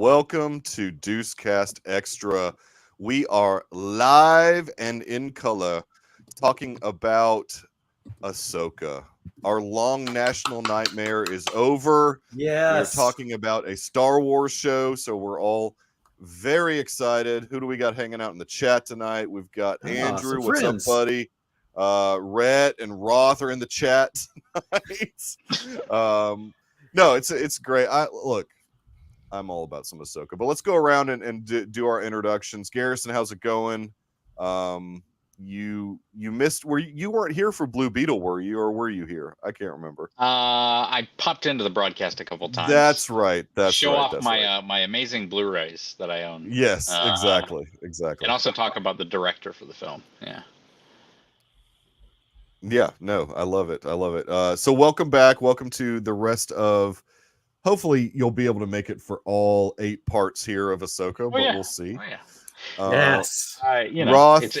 welcome to Deucecast Extra. We are live and in color talking about Ahsoka. Our long national nightmare is over. Yes. We're talking about a Star Wars show, so we're all very excited. Who do we got hanging out in the chat tonight? We've got Andrew. What's up, buddy? Rhett and Roth are in the chat tonight. No, it's great. I'm all about some Ahsoka, but let's go around and do our introductions. Garrison, how's it going? You missed, you weren't here for Blue Beetle, were you, or were you here? I can't remember. I popped into the broadcast a couple times. That's right. Show off my amazing Blu-rays that I own. Yes, exactly. And also talk about the director for the film. Yeah, no, I love it. So welcome back. Welcome to the rest of. Hopefully, you'll be able to make it for all 8 parts here of Ahsoka, but we'll see. Yes. Roth.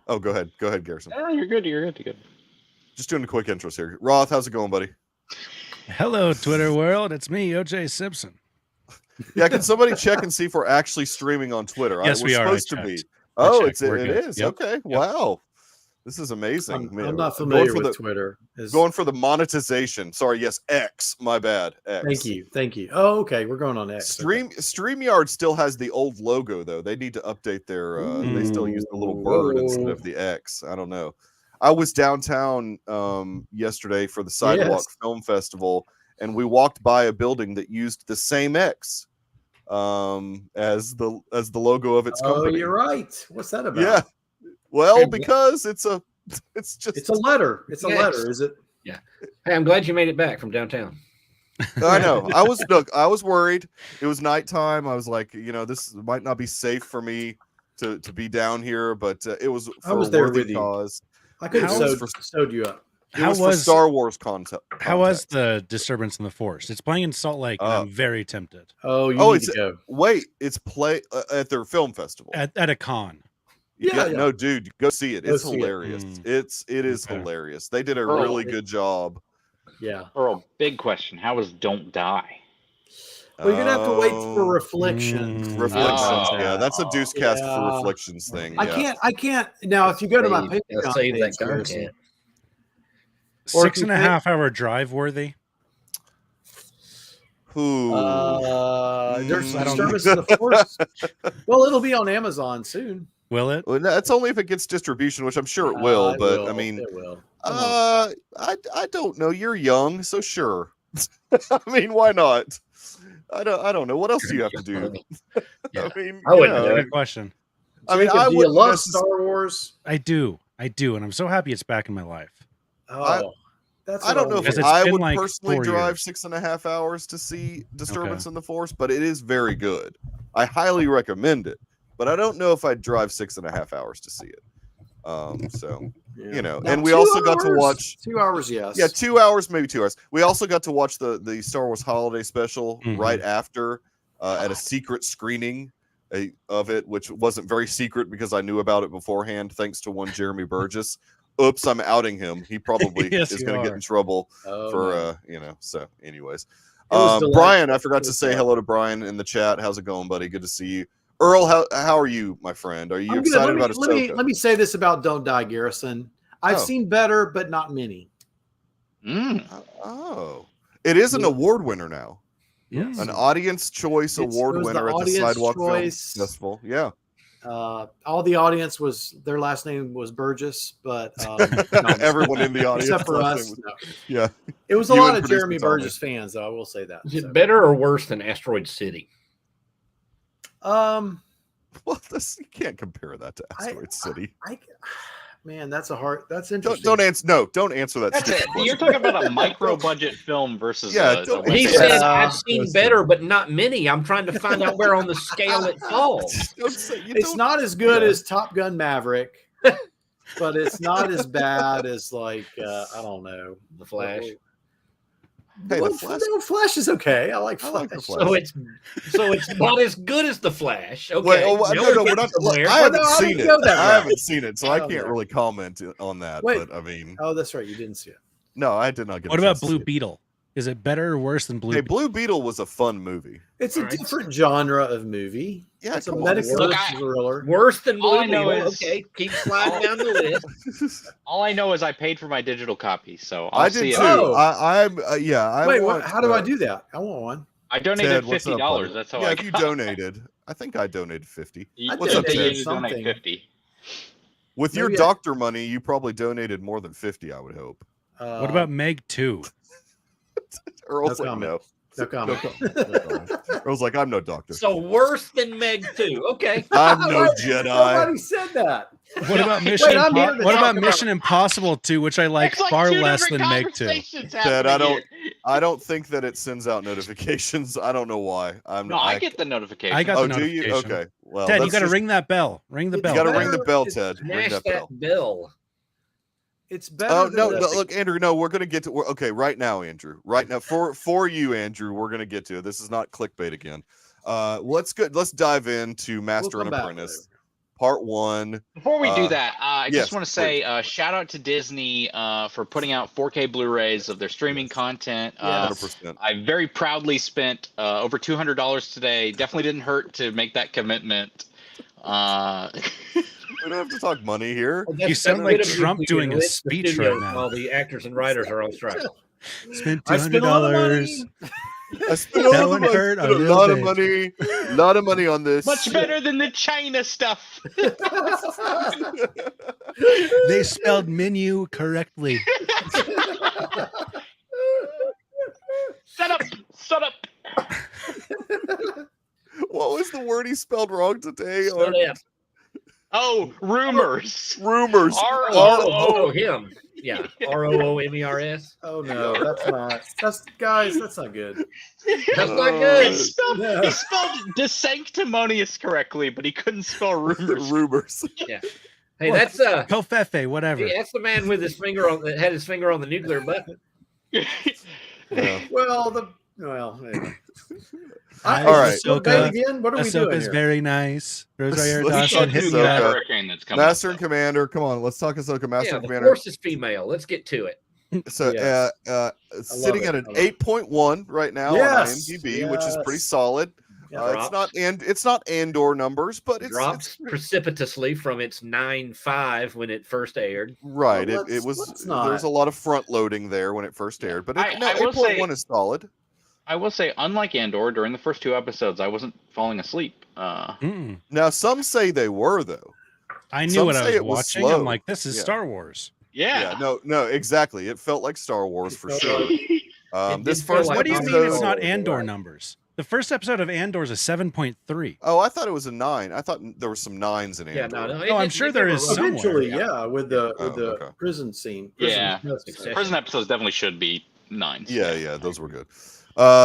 Oh, go ahead, Garrison. Oh, you're good. Just doing a quick intros here. Roth, how's it going, buddy? Hello, Twitter world. It's me, OJ Simpson. Yeah, can somebody check and see if we're actually streaming on Twitter? Yes, we are. Supposed to be. Oh, it is. Yep. Okay. Yep. Wow. This is amazing. I'm not familiar with Twitter. Going for the monetization. Sorry, yes, X. My bad. X. Thank you. Oh, okay. We're going on X. StreamYard still has the old logo, though. They need to update their they still use the little bird instead of the X. I don't know. I was downtown yesterday for the Sidewalk Film Festival, and we walked by a building that used the same X as the logo of its company. Oh, you're right. What's that about? Yeah. Well, because it's a letter. It's a letter, is it? Yeah. Hey, I'm glad you made it back from downtown. I know. I was worried. It was nighttime. I was like, this might not be safe for me to be down here, but it was for a worthy cause. I could have sewed you up. It was for Star Wars content. How was the disturbance in the Force? It's playing in Salt Lake, and I'm very tempted. Oh, you need to go. Wait, it's play at their film festival at a con. Yeah, no, dude, go see it. It's hilarious. It is hilarious. They did a really good job. Yeah. Earl, big question: how was Don't Die? Well, you're gonna have to wait for Reflections. Yeah, that's a Deucecast for Reflections thing. I can't. Now, if you go to my Patreon, 6.5 hour drive worthy. There's disturbance in the Force. Well, it'll be on Amazon soon. Will it? Well, that's only if it gets distribution, which I'm sure it will. But I mean, it will. I don't know. You're young, so sure. I mean, why not? I don't know. What else do you have to do? Yeah. I mean, Good question. I mean, do you love Star Wars? I do, and I'm so happy it's back in my life. Oh, I don't know if I would personally drive 6 6.5 hours to see Disturbance in the Force, but it is very good. I highly recommend it, but I don't know if I'd drive 6.5 hours to see it. And we also got to watch 2 hours. Yes. Yeah, 2 hours, maybe 2 hours. We also got to watch the Star Wars Holiday Special right after at a secret screening of it, which wasn't very secret because I knew about it beforehand, thanks to one Jeremy Burgess. Oops, I'm outing him. He probably is going to get in trouble So, anyways, Brian, I forgot to say hello to Brian in the chat. How's it going, buddy? Good to see you. Earl, how are you, my friend? Are you excited about Ahsoka? Let me say this about Don't Die, Garrison. I've seen better, but not many. Oh, it is an award winner now. Yes. An Audience Choice Award winner at the Sidewalk Film Festival. Yeah. All the audience their last name was Burgess, but everyone in the audience except for us. Yeah. It was a lot of Jeremy Burgess fans, though. I will say that. Is it better or worse than Asteroid City? Well, you can't compare that to Asteroid City. Man, that's interesting. Don't answer that. You're talking about a micro budget film versus. He said, "I've seen better, but not many." I'm trying to find out where on the scale it falls. It's not as good as Top Gun Maverick, but it's not as bad as I don't know, The Flash. Hey, Flash is okay. I like Flash. So it's not as good as The Flash. Okay. Wait, no, we're not. I haven't seen it. I haven't seen it, so I can't really comment on that. Wait. But I mean, oh, that's right. You didn't see it. No, I did not get. What about Blue Beetle? Is it better or worse than Blue? Hey, Blue Beetle was a fun movie. It's a different genre of movie. Yeah, It's a come on. medical Look, thriller. Worse than All Blue I know Beetle. is- Okay, keep sliding down the list. All I know is I paid for my digital copy, so I I'll did see too. it. Oh. I Wait, want, how do I do that? I want one. I donated Ted, what's up, $50. buddy? That's how yeah, I if you got- donated, I think I donated 50. You What's up, donated Ted? to donate Something. 50. With your Maybe I- doctor money, you probably donated more than 50, I would hope. What about Meg 2? Earl's No like, comment. no. No comment. Earl's like, I'm no doctor. So worse than Meg 2. Okay. I'm no Nobody- Jedi. Nobody said that. What about Wait, Mission? I'm here to What talk about about- Mission Impossible 2, which I like It's far two less different than Meg 2? conversations Ted, happening here. I don't think that it sends out notifications. I don't know why. No, I get the notification. I got Oh, the do you? notification. Okay. Well, Ted, you that's got to just- ring that bell. Ring the You bell. You got to Ted. ring the bell, It's Ted. Ring Smash that that bell. bill. It's better. Oh than no, the- no! Look, Andrew. No, we're gonna get to. Okay, right now, Andrew. Right now, for you, Andrew. We're gonna get to it. This is not clickbait again. Let's dive into Master We'll and come back Apprentice, Part 1. Before we do that, I yes, just want to say shout out to Disney for putting out 4K Blu-rays of their streaming content. 100%. I very proudly spent over $200 today. Definitely didn't hurt to make that commitment. We don't have to talk money here. Well, You sound that's like good of you Trump to doing a enrich the speech studio right now. while the actors and writers are on strike. Spent I spent a lot of money. $200. I spent a That lot one of money. hurt a A little lot of bit. money. Lot of money on this. Much better than the China stuff. They spelled menu correctly. Shut up! Shut up! What was the word he spelled wrong today? Shut up. Oh, rumors. Rumors. Oh, him. Yeah. ROOMERS. Oh no, that's not. That's not good. That's not He good. spelled, No. he spelled desanctimonious correctly, but he couldn't spell rumors. Rumors. Hey, that's Covfefe, whatever. that's the man with his finger on that had his finger on the nuclear button. Yeah. Well, anyway. Hi, All right. So, Ahsoka. again, what are we doing Ahsoka's here? very nice. Rosario Let's Dawson talk hit me Ahsoka. up. Hurricane that's coming. Master and Commander. Come on, let's talk Ahsoka. Master Yeah, and the Commander. force is female. Let's get to it. So, Yes. sitting it. at an I love it. 8.1 right now Yes. on IMDb, which is pretty Yes. solid. Yeah. It's not Andor numbers, but it's Dropped precipitously from its 9.5 when it first aired. right. Well, It was let's there was a not. lot of front loading there when it first aired, but I will 8.1 say- is solid. I will say, unlike Andor, during the first 2 episodes, I wasn't falling asleep. Mm. Now some say they were though. I knew Some what I say was it was watching. slow. I'm like, this is Yeah. Star Wars. Yeah. No, exactly. It felt like Star Wars for It sure. It This did feel first like What do you episode, mean it's not episode- Andor Right. numbers? The first episode of Andor is a 7.3. Oh, I thought it was a 9. I thought there were some 9s in Andor. Yeah, no. Oh, I'm sure there is somewhere. Eventually, yeah, with the Oh, okay. prison scene. Yeah. Prison- Prison episodes definitely should be 9s. Yeah, those were good.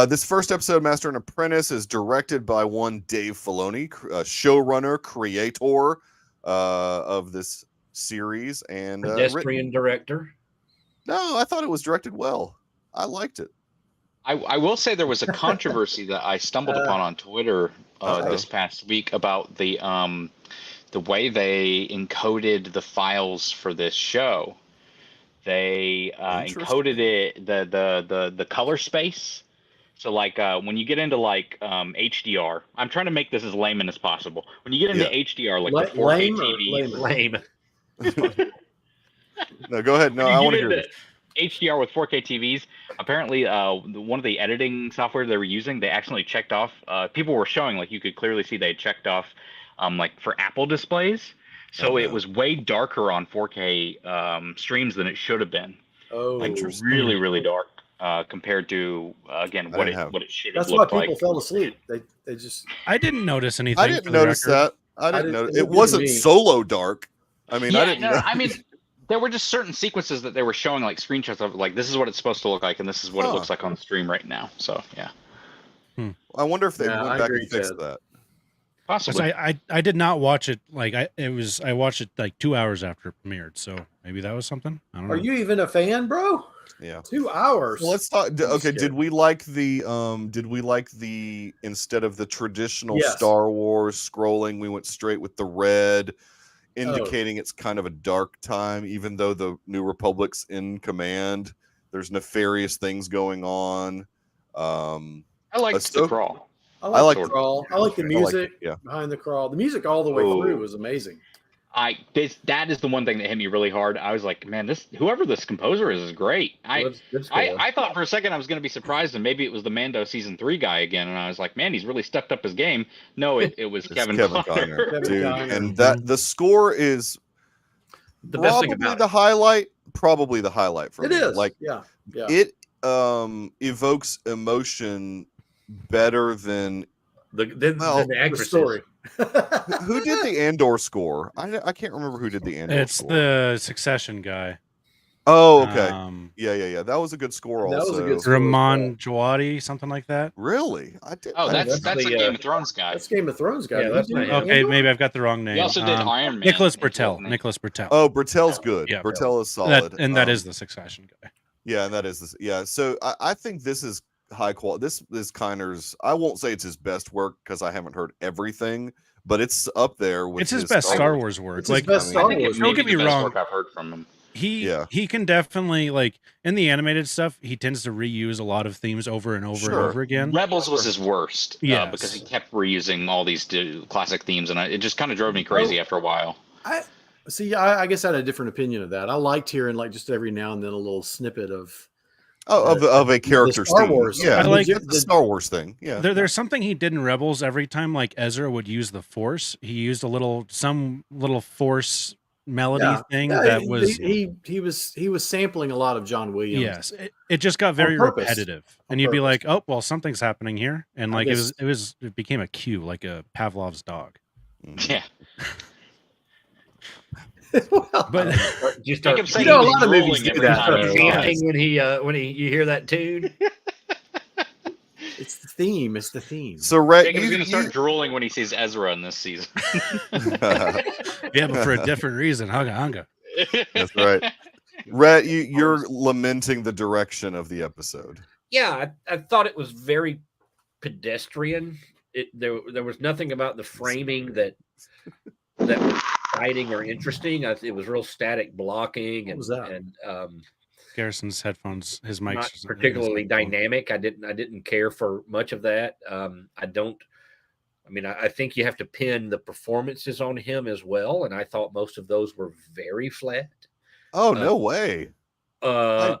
This first episode, Master and Apprentice, is directed by one Dave Filoni, showrunner, creator of this series, and Pedestrian director. No, I thought it was directed well. I liked it. I will say there was a controversy that I stumbled upon on Twitter this past week about the way they encoded the files for this show. They encoded it the color space. So like when you get into like HDR, I'm trying to make this as layman as possible. When you get into HDR, like the 4K Lame or TV, layman? Lame. No, go ahead. No, I want to hear this. HDR with 4K TVs. Apparently, one of the editing software they were using, they accidentally checked off. People were showing, like, you could clearly see they had checked off, like, for Apple displays. So it was way darker on 4K streams than it should have been. Oh, Like, really, really dark compared to, again, what it should have that's why looked people like. fell asleep. They just I didn't notice anything. I for didn't the notice record. that. I didn't didn't- notice. it It didn't wasn't me. solo dark. I mean, I Yeah, didn't no, know. I mean, there were just certain sequences that they were showing, like, screenshots of, like, this is what it's supposed to look like, and this is what it looks like on the stream right now. So, yeah. I wonder if they Yeah, went I back agree, and fixed Ted. that. Possibly. So I did not watch it. Like I watched it like 2 hours after it premiered. So maybe that was something. I don't know. Are you even a fan, bro? Yeah. 2 hours. Well, let's talk. Okay, scared. did we like the instead of the traditional Yes. Star Wars scrolling, we went straight with the red, indicating it's kind of a dark time, even though the New Republic's in command. There's nefarious things going on. I liked the Ahsoka- crawl. I I like like the crawl. I like the I like music it, yeah. behind the crawl. The music all the way through was amazing. That is the one thing that hit me really hard. I was like, man, whoever this composer is great. I thought for a second I was going to be surprised, and maybe it was the Mando season 3 guy again, and I was like, man, he's really stepped up his game. No, it was Kevin Costner. Dude, Costner. and the score is The best thing probably about the highlight. Probably the highlight for It me. is. Like Yeah. it evokes emotion better than the actresses. story. who did the Andor score. I can't remember who did the Andor It's score. the Succession guy. Oh, okay. Yeah. That was a good score. That was Also, a good score. Ramon Djawadi, something like that. really, I did. Oh, that's that's a the, Game of Thrones guy. That's Game of Thrones guy. Yeah, that's not him. Okay, maybe I've got the wrong name. He also did Iron Man. Nicholas as well, Bertel. didn't he? Nicholas Bertel. Oh, Bertel's good. Yeah. Bertel is solid. That is the Succession guy. Yeah, and that is this. Yeah, so I think this is high quality. This is Kiner's. I won't say it's his best work because I haven't heard everything, but it's up there with It's his best Star Wars work. It's his Like, best I Star mean, Wars. don't get me the best wrong. work I've heard from him. he can definitely, like, in the animated stuff, he tends to reuse a lot of themes over and over and Sure. over again. Rebels was his worst, Yes. because he kept reusing all these classic themes, and it just kind of drove me crazy after a while. I guess I had a different opinion of that. I liked hearing like just every now and then a little snippet of a character Star scene. Wars. Yeah, I like the Star Wars thing. Yeah, There's something he did in Rebels. Every time, like, Ezra would use the Force, he used some little Force melody thing that was he was sampling a lot of John Williams. yes. It just got very purpose. repetitive, On and you'd be purpose. like, oh well, something's happening here, and I like guess- it became a cue, like a Pavlov's dog. Yeah. Well, But You start kept saying You know, a he was lot of movies drooling do every that, time though. he saw it. chanting when you hear that tune. it's the theme. It's the theme. So Rhett, Jacob's going to start drooling when he sees Ezra in this season. yeah, but for a different reason. Hunga hunga. that's right. Rhett, you're lamenting the direction of the episode. Yeah, I thought it was very pedestrian. There was nothing about the framing that was exciting or interesting. It was real static blocking What and was that? and Garrison's headphones, his mic's not just- particularly dynamic. I didn't care for much of that. I think you have to pin the performances on him as well, and I thought most of those were very flat. Oh no way! There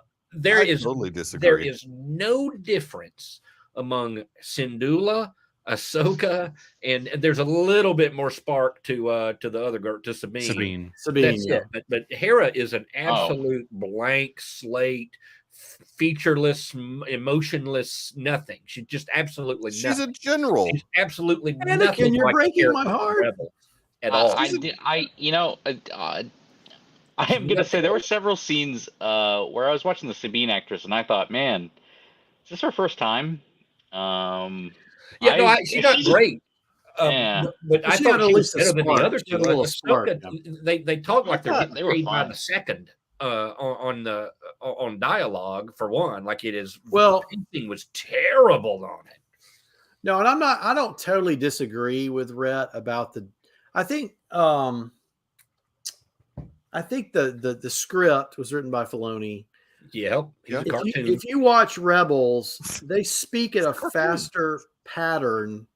I is totally disagree. there is no difference among Syndulla, Ahsoka, and there's a little bit more spark to the other girl, to Sabine. Sabine. That's Yeah. it. But Hera is an absolute blank slate, featureless, emotionless, nothing. She's just absolutely She's nothing. a general. She's absolutely Anakin, nothing. you're like the breaking my character of heart. Rebel at all. I am going to say there were several scenes where I was watching the Sabine actress, and I thought, man, is this her first time? She's not great. Yeah. But I She thought had at she was least a better than the spark. other She had two. a little Ahsoka, spark, they talk like they're thought they were paid by fine. the second on dialogue for one. Like it is. Well- the pacing was terrible on it. No, and I don't totally disagree with Rhett about I think the script was written by Filoni. Yeah, Yeah. If you watch Rebels, they speak at a faster pattern,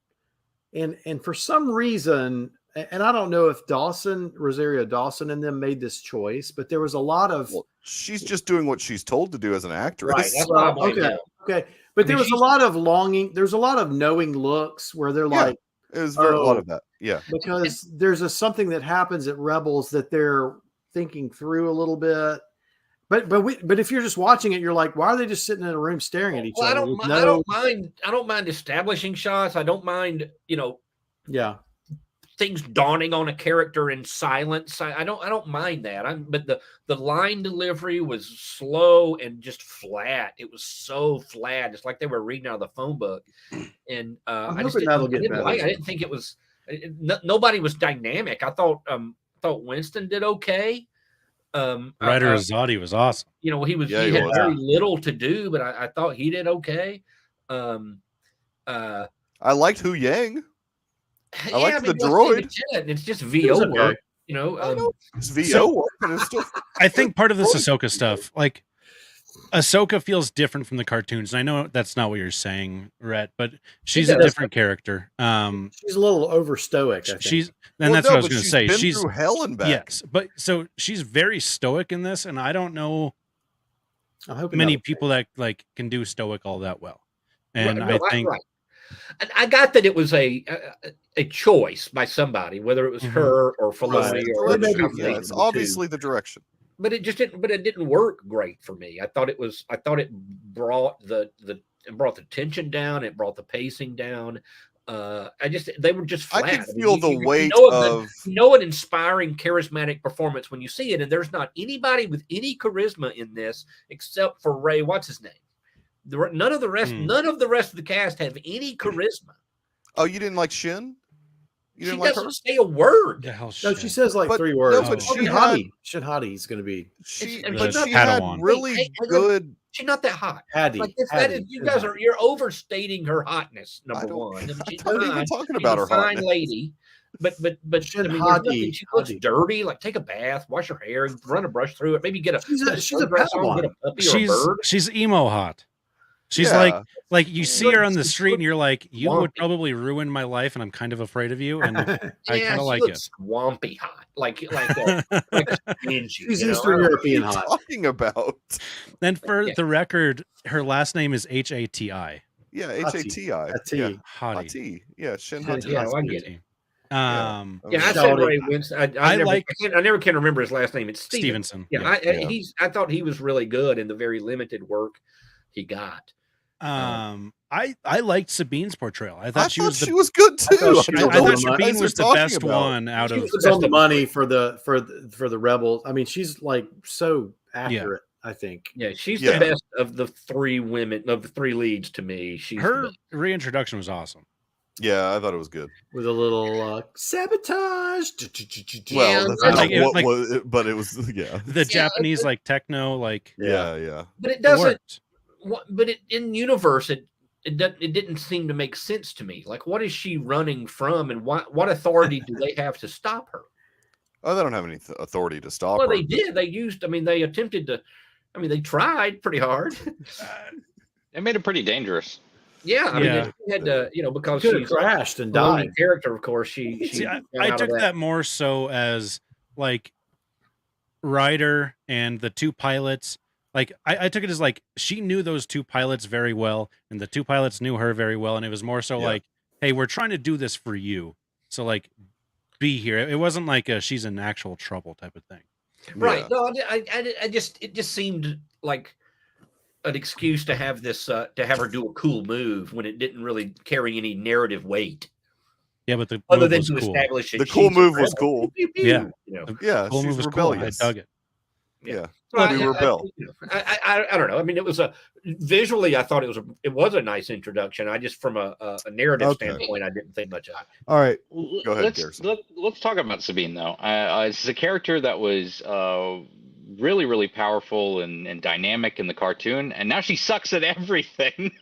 and for some reason, and I don't know if Rosario Dawson and them made this choice, but there was a lot of Well, she's just doing what she's told to do as an actress. Right. That's what I'm like. okay, but I there mean, was a lot of longing. There's a lot of knowing looks where they're Yeah. like, It was very, a lot Oh. of that. Yeah. because there's something that happens at Rebels that they're thinking through a little bit. But if you're just watching it, you're like, why are they just sitting in a room staring at each Well, other? I don't mind establishing shots. I don't mind, Yeah. things dawning on a character in silence. I don't mind that. But the line delivery was slow and just flat. It was so flat. It's like they were reading out of the phone book. And I just hoping that'll get didn't better. like. I didn't think it was. Nobody was dynamic. I thought Winston did okay. Ryder Azadi was awesome. He Yeah, he he had was. very little to do, but I thought he did okay. I liked Hu Yang. I liked the droid. And it's just was VO okay. work, I know it's VO work, but it's still I think part of this Ahsoka stuff, like, Ahsoka feels different from the cartoons. And I know that's not what you're saying, Rhett, but she's She a does. different character. She's a little over stoic. I think. She's and that's what I was going to say. Been She's through hell and back. yes, but so she's very stoic in this, and I don't know I'm hoping many that'll people that like can do stoic all that well. And Right, I think And I got that it was a choice by somebody, whether it was Mhm. her or Right. Filoni or Or maybe- a combination Yeah, of it's the two. obviously the direction. But it just didn't. But it didn't work great for me. I thought it brought the tension down. It brought the pacing down. They were just flat. I can feel the weight you know an inspiring, charismatic performance when you see it, and there's not anybody with any charisma in this except for Ray. What's his name? None of the rest of the cast have any charisma. Oh, you didn't like Shin? You She didn't like doesn't her? say a word. the hell No, shit. she says like But- 3 no, words. but Shin she had- Hadi's going to be She, It's- but the she had Padawan. really Hey, good. She's not that hot. Hattie. Like this, that is, you guys you're overstating her hotness. Number one, I mean, she's I'm not even fine. talking She's about a her fine hotness. lady, but Shin I mean, Hadi. she looks Hadi. dirty. Like take a bath, wash her hair, run a brush through it. Maybe get a She's a sundress on, get a puppy or a bird. She's emo hot. She's Yeah. like you see her on the She street and you're like, you would swampy. probably ruin my life, and I'm kind of afraid of you. And I Yeah, kind of she like looks it. swampy hot, like stingy. She's you know? Eastern European What are you hot. talking about? Then for Yeah. the record, her last name is Hati. Yeah, Hati. Hati. A T. Yeah, Hottie. Hati. Yeah, Shin Yeah, Hati. Yeah, I get it. Um, Yeah. Yeah, I said Shawty. Ray Winston. I I never can remember his last name. It's Stevenson. Yeah, Yeah. I thought he was really good in the very limited work he got. I liked Sabine's portrayal. I I thought she was she was good too. I thought she was I on thought the money. Sabine was the Talking best about. one out She of was It's on the money for the rebels. I mean, she's like so accurate. I think. Yeah, she's Yeah. the best of the 3 women, of the 3 leads to me. She's the her best. reintroduction was awesome. Yeah, I thought it was good. With a little sabotage. Well, that's that's not like- it was what like- was it, but it was yeah. The Japanese like techno like Yeah. But it it doesn't. worked. But in universe, it didn't seem to make sense to me. Like, what is she running from, and what authority do they have to stop her? Oh, they don't have any authority to stop Well, her. they did. They used. I mean, they attempted to. I mean, they tried pretty hard. It made it pretty dangerous. Yeah, I Yeah. mean, she had to, because Could have she's crashed and a lonely died. character. Of course, she See, got I out of took that more so as like Ryder and the 2 pilots. Like I took it as like she knew those 2 pilots very well, and the 2 pilots knew her very well, and it was more so Yeah. like, hey, we're trying to do this for you, so like be here. It wasn't like she's in actual trouble type of thing. Right. Yeah. No, it just seemed like an excuse to have this to have her do a cool move when it didn't really carry any narrative weight, Yeah, but the other move than was to cool. establish that The cool she's a move was rebel. cool. Pew, pew, Yeah. pew, Yeah, Whole she's move was rebellious. cool. I dug it. Yeah. So We rebel. I don't know. I mean, it was visually. I thought it was a nice introduction. I just from a narrative Okay. standpoint, I didn't think much of it. All right. Go ahead, let's, Garrison. let's talk about Sabine though. It's a character that was really, really powerful and dynamic in the cartoon, and now she sucks at everything.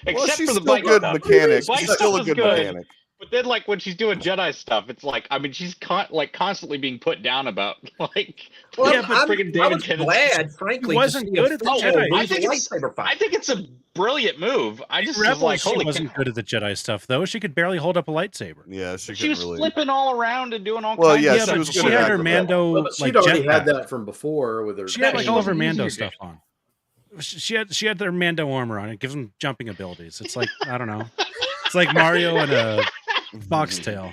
Except Well, she's for the still bike good stuff. mechanic. Bike She's stuff still a is good good. mechanic. But then, like when she's doing Jedi stuff, it's like I mean, she's constantly being put down about like. Well, Yeah, but friggin' I David was Tennant. glad, frankly, wasn't to see good a at the fellow Jedi. lose I a think it's- lightsaber fight. I think it's a brilliant move. I just was Rebels, like, she holy wasn't cow. good at the Jedi stuff though. She could barely hold up a lightsaber. Yeah, she She was couldn't really. flipping all around and doing all Well, kinds yeah, of Yeah, she stuff. was but good she at had her acrobat. Mando Well, but she'd like already had jetpack. that from before with her. She had like all of her Easier Mando to stuff do. on. She had their Mando armor on. It gives them jumping abilities. It's like I don't know. It's like Mario and a foxtail.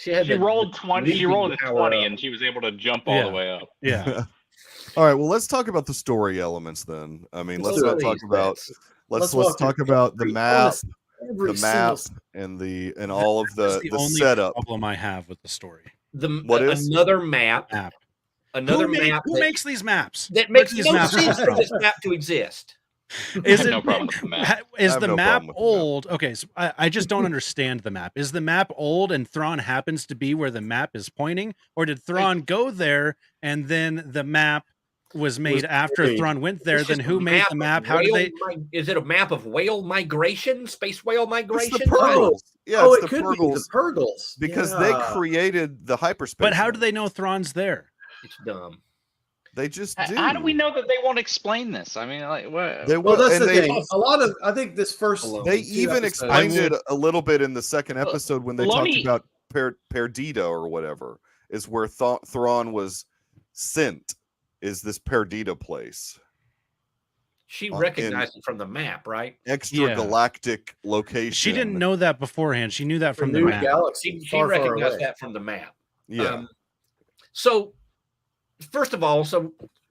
She had She the rolled 20. She leaping rolled a power 20, up. and she was able to jump all Yeah. the way up. Yeah. All right. Well, let's talk about the story elements then. I mean, let's do not it. talk about. Let's Let's walk talk through about the map, Every the map, single- and all of That's the only setup. problem I have with the story. What is? Another map? Map. Another who map who that, makes these maps? that Where makes do these no maps come sense for from? this map to exist. Is I have it no problem with the map. Is I have the no map problem with the map. old? Okay, so I just don't understand the map. Is the map old and Thrawn happens to be where the map is pointing, or did Thrawn go there and then the map was made after made. Thrawn went there? It's Then just who a made the of map? How did whale they? Is it a map of whale migration, space whale It's migration? the Purgles. Yeah, Oh, it's it the could be Purgles the Purgles because Yeah. they created the hyperspace. But how do one. they know Thrawn's there? It's dumb. They just do. How do we know that they won't explain this? I mean, like, what? They Well, will, that's and the thing. A lot of I think this first they two even episodes- explained it a little bit in the second episode when they talked Filoni- about Perdita or whatever, is where Thrawn was sent, is this Perdita place. She recognized it from the map, right? Extragalactic location. She didn't know that beforehand. She knew that from the new map. galaxy. She far, far recognized away. that from the map. Yeah. So, first of all,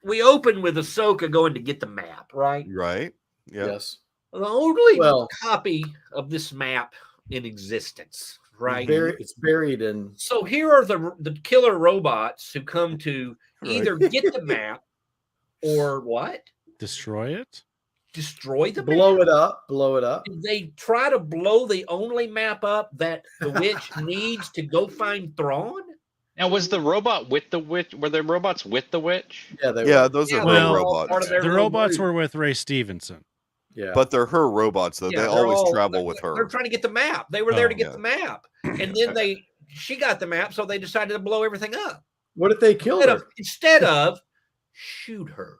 we open with Ahsoka going to get the map, right? Right. Yeah. Yes. The only copy of this map in existence, right? It's buried in. So here are the killer robots who come to either get the map or what? Destroy it? Destroy the blow map? it up. Blow it up. Did they try to blow the only map up that the witch needs to go find Thrawn? Now, was the robot with the witch? Were there robots with the witch? Yeah, they Yeah, were. those are Well, her robots. The robots were with Ray Stevenson. Yeah. But they're her robots, though. Yeah, they they're always travel with They're her. trying to get the map. They were there to get yeah. the map. And then she got the map, so they decided to blow everything up. What if they killed her? Instead of shoot her.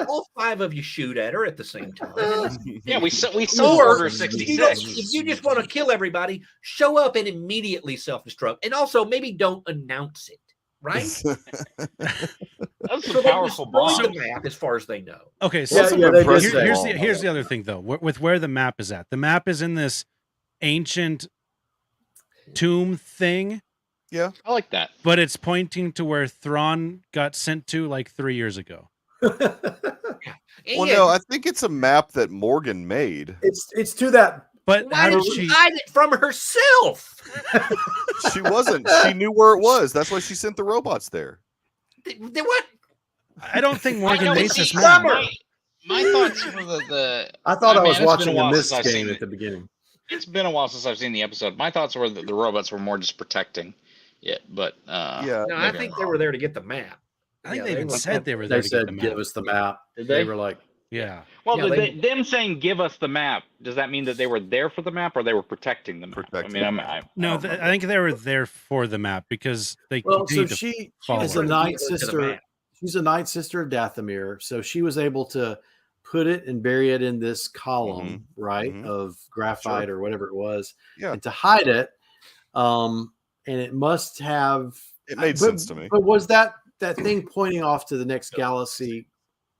All 5 of you shoot at her at the same time. Yeah, we saw Order 66. If you just want to kill everybody, show up and immediately self-destruct. And also maybe don't announce it, right? That's So a they powerful destroyed bomb. the map as far as they know. Okay, Yeah, so yeah, they did say. here's the other thing though. With where the map is at, the map is in this ancient tomb thing, I like that. but it's pointing to where Thrawn got sent to like 3 years ago. Well, no, I think it's a map that Morgan made. It's to that. But why how did did she she? hide it from herself? She wasn't. She knew where it was. That's why she sent the robots there. What? I don't think Morgan know, made but this see, map. My thoughts for the I thought I was mean, it's been watching a a while Mist since I've game seen at the beginning. It's been a while since I've seen the episode. My thoughts were that the robots were more just protecting it, but Yeah. No, I think they were there to get the map. I think Yeah, they even were- said they were there They to get said, the map. "Give us the map." Did They they? were like, Yeah. well, Yeah, them saying "give us the map" does that mean that they were there for the map or they were protecting the map? Protecting I mean, the I No, don't I remember. think they were there for the map because they well, so continued to she follow is her. a night To the sister. map. She's a night sister of Dathomir, so she was able to put it and bury it in this column, right, Mhm. of graphite or whatever it was, Yeah. and to hide it. And it must have. It made but- sense to me. But was that thing pointing off to the next galaxy?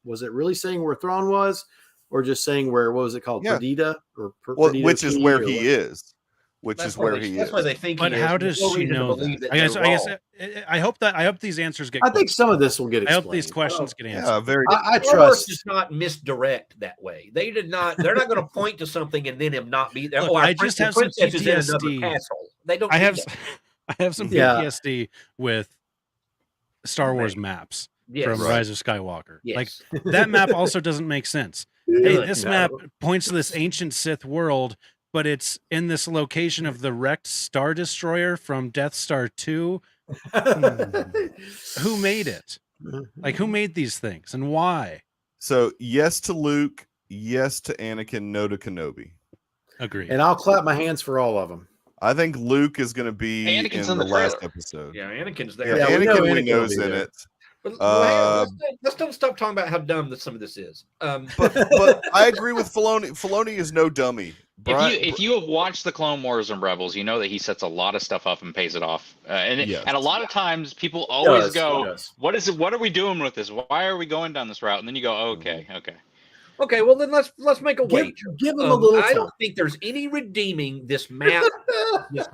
Was it really saying where Thrawn was, or just saying where? What was it called? Yeah. Perdita, or Well, Perdita which is Key, where or he what? is. Which is where he That's is. why they think. But he how is. does There's no she reason to know believe that? they're wrong. I hope these answers get. I think some of this will get I explained. hope these questions get answered. Yeah, very. I Star Wars trust. does not misdirect that way. They did not. They're not going to point to something and then him not be there. Look, Oh, our I just have some princess is in another PTSD. castle. They don't. I do have that. I have some Yeah. PTSD with Star Wars maps Yes. from Right. Rise of Skywalker. Like Yes. that map also doesn't make sense. Hey, Good. this No. map points to this ancient Sith world, but it's in this location of the wrecked Star Destroyer from Death Star 2. Who made it? Like, who made these things and why? So yes to Luke, yes to Anakin, no to Kenobi. Agreed. And I'll clap my hands for all of them. I think Luke is going to be Anakin's in in the the last trailer. episode. Yeah, Anakin's Yeah, there. Yeah, we know Anakin we Anakin know's will be in there. it. But Uh, let's don't stop talking about how dumb some of this is. But I agree with Filoni. Filoni is no dummy. If you have watched the Clone Wars and Rebels, you know that he sets a lot of stuff up and pays it off. Yes. And a lot of times people always Does, go, does. "What is it? What are we doing with this? Why are we going down this route?" And then you go, oh, "Okay, okay." Okay, well then let's make a wager. Give them a little I time. don't think there's any redeeming this map,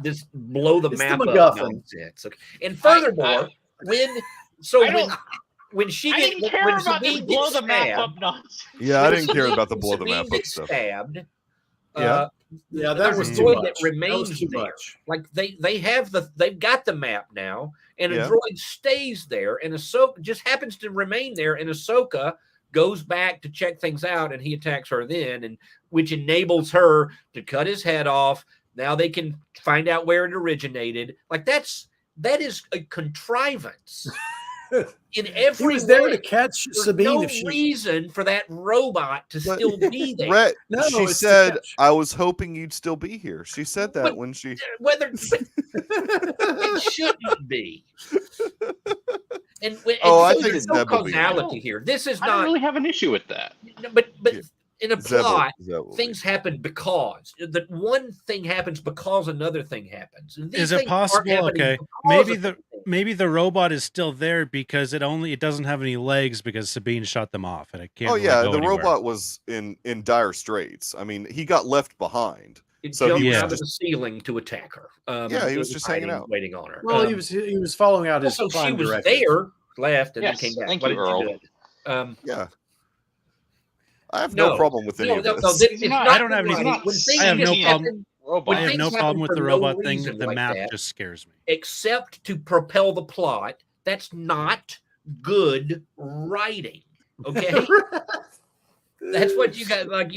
this blow the It's the map up MacGuffin. nonsense. Okay? And furthermore, when she I gets didn't care when about this Sabine blow gets the map stabbed, up nonsense. Yeah, I when didn't care Sabine- about the when blow the Sabine map up gets stuff. stabbed. Yeah. Yeah, that there's was a too droid much. that remains That was too there. much. Like they've got the map now, and Yeah. a droid stays there, and Ahsoka just happens to remain there, and Ahsoka goes back to check things out, and he attacks her then, and which enables her to cut his head off. Now they can find out where it originated. Like that is a contrivance. In every He was there way. to catch There's Sabine no if she. reason for that robot to But- still be there. Rhett, No, she it's to said, catch. "I was hoping you'd still be here." She said that But- when she. Whether it shouldn't be. I so think there's no Zeb will be in it. causality here. This is I don't not. really have an issue with that. But Yeah. in a Zeb plot, will things happen because that one thing happens because another thing happens. And these Is it things aren't possible? happening Okay, because maybe the robot is still there because it doesn't have any legs because Sabine shot them off and it can't. Oh really yeah, go the anywhere. robot was in dire straits. I mean, he got left behind. It So jumped he was out of just the ceiling to attack her. Yeah, he was just hanging out. waiting on her. Well, he was following out his So she prime was directives. there, left, and Yes, then came back. thank Why you, didn't Earl. do that? Yeah. I have no problem with any of this. It's not- not I don't have good any- writing. When things I have no just problem. happen- Robot. I have things no happen problem with for the no robot thing. reason The like map that, just scares me. except to propel the plot. That's not good writing. Okay. That's what you got. Like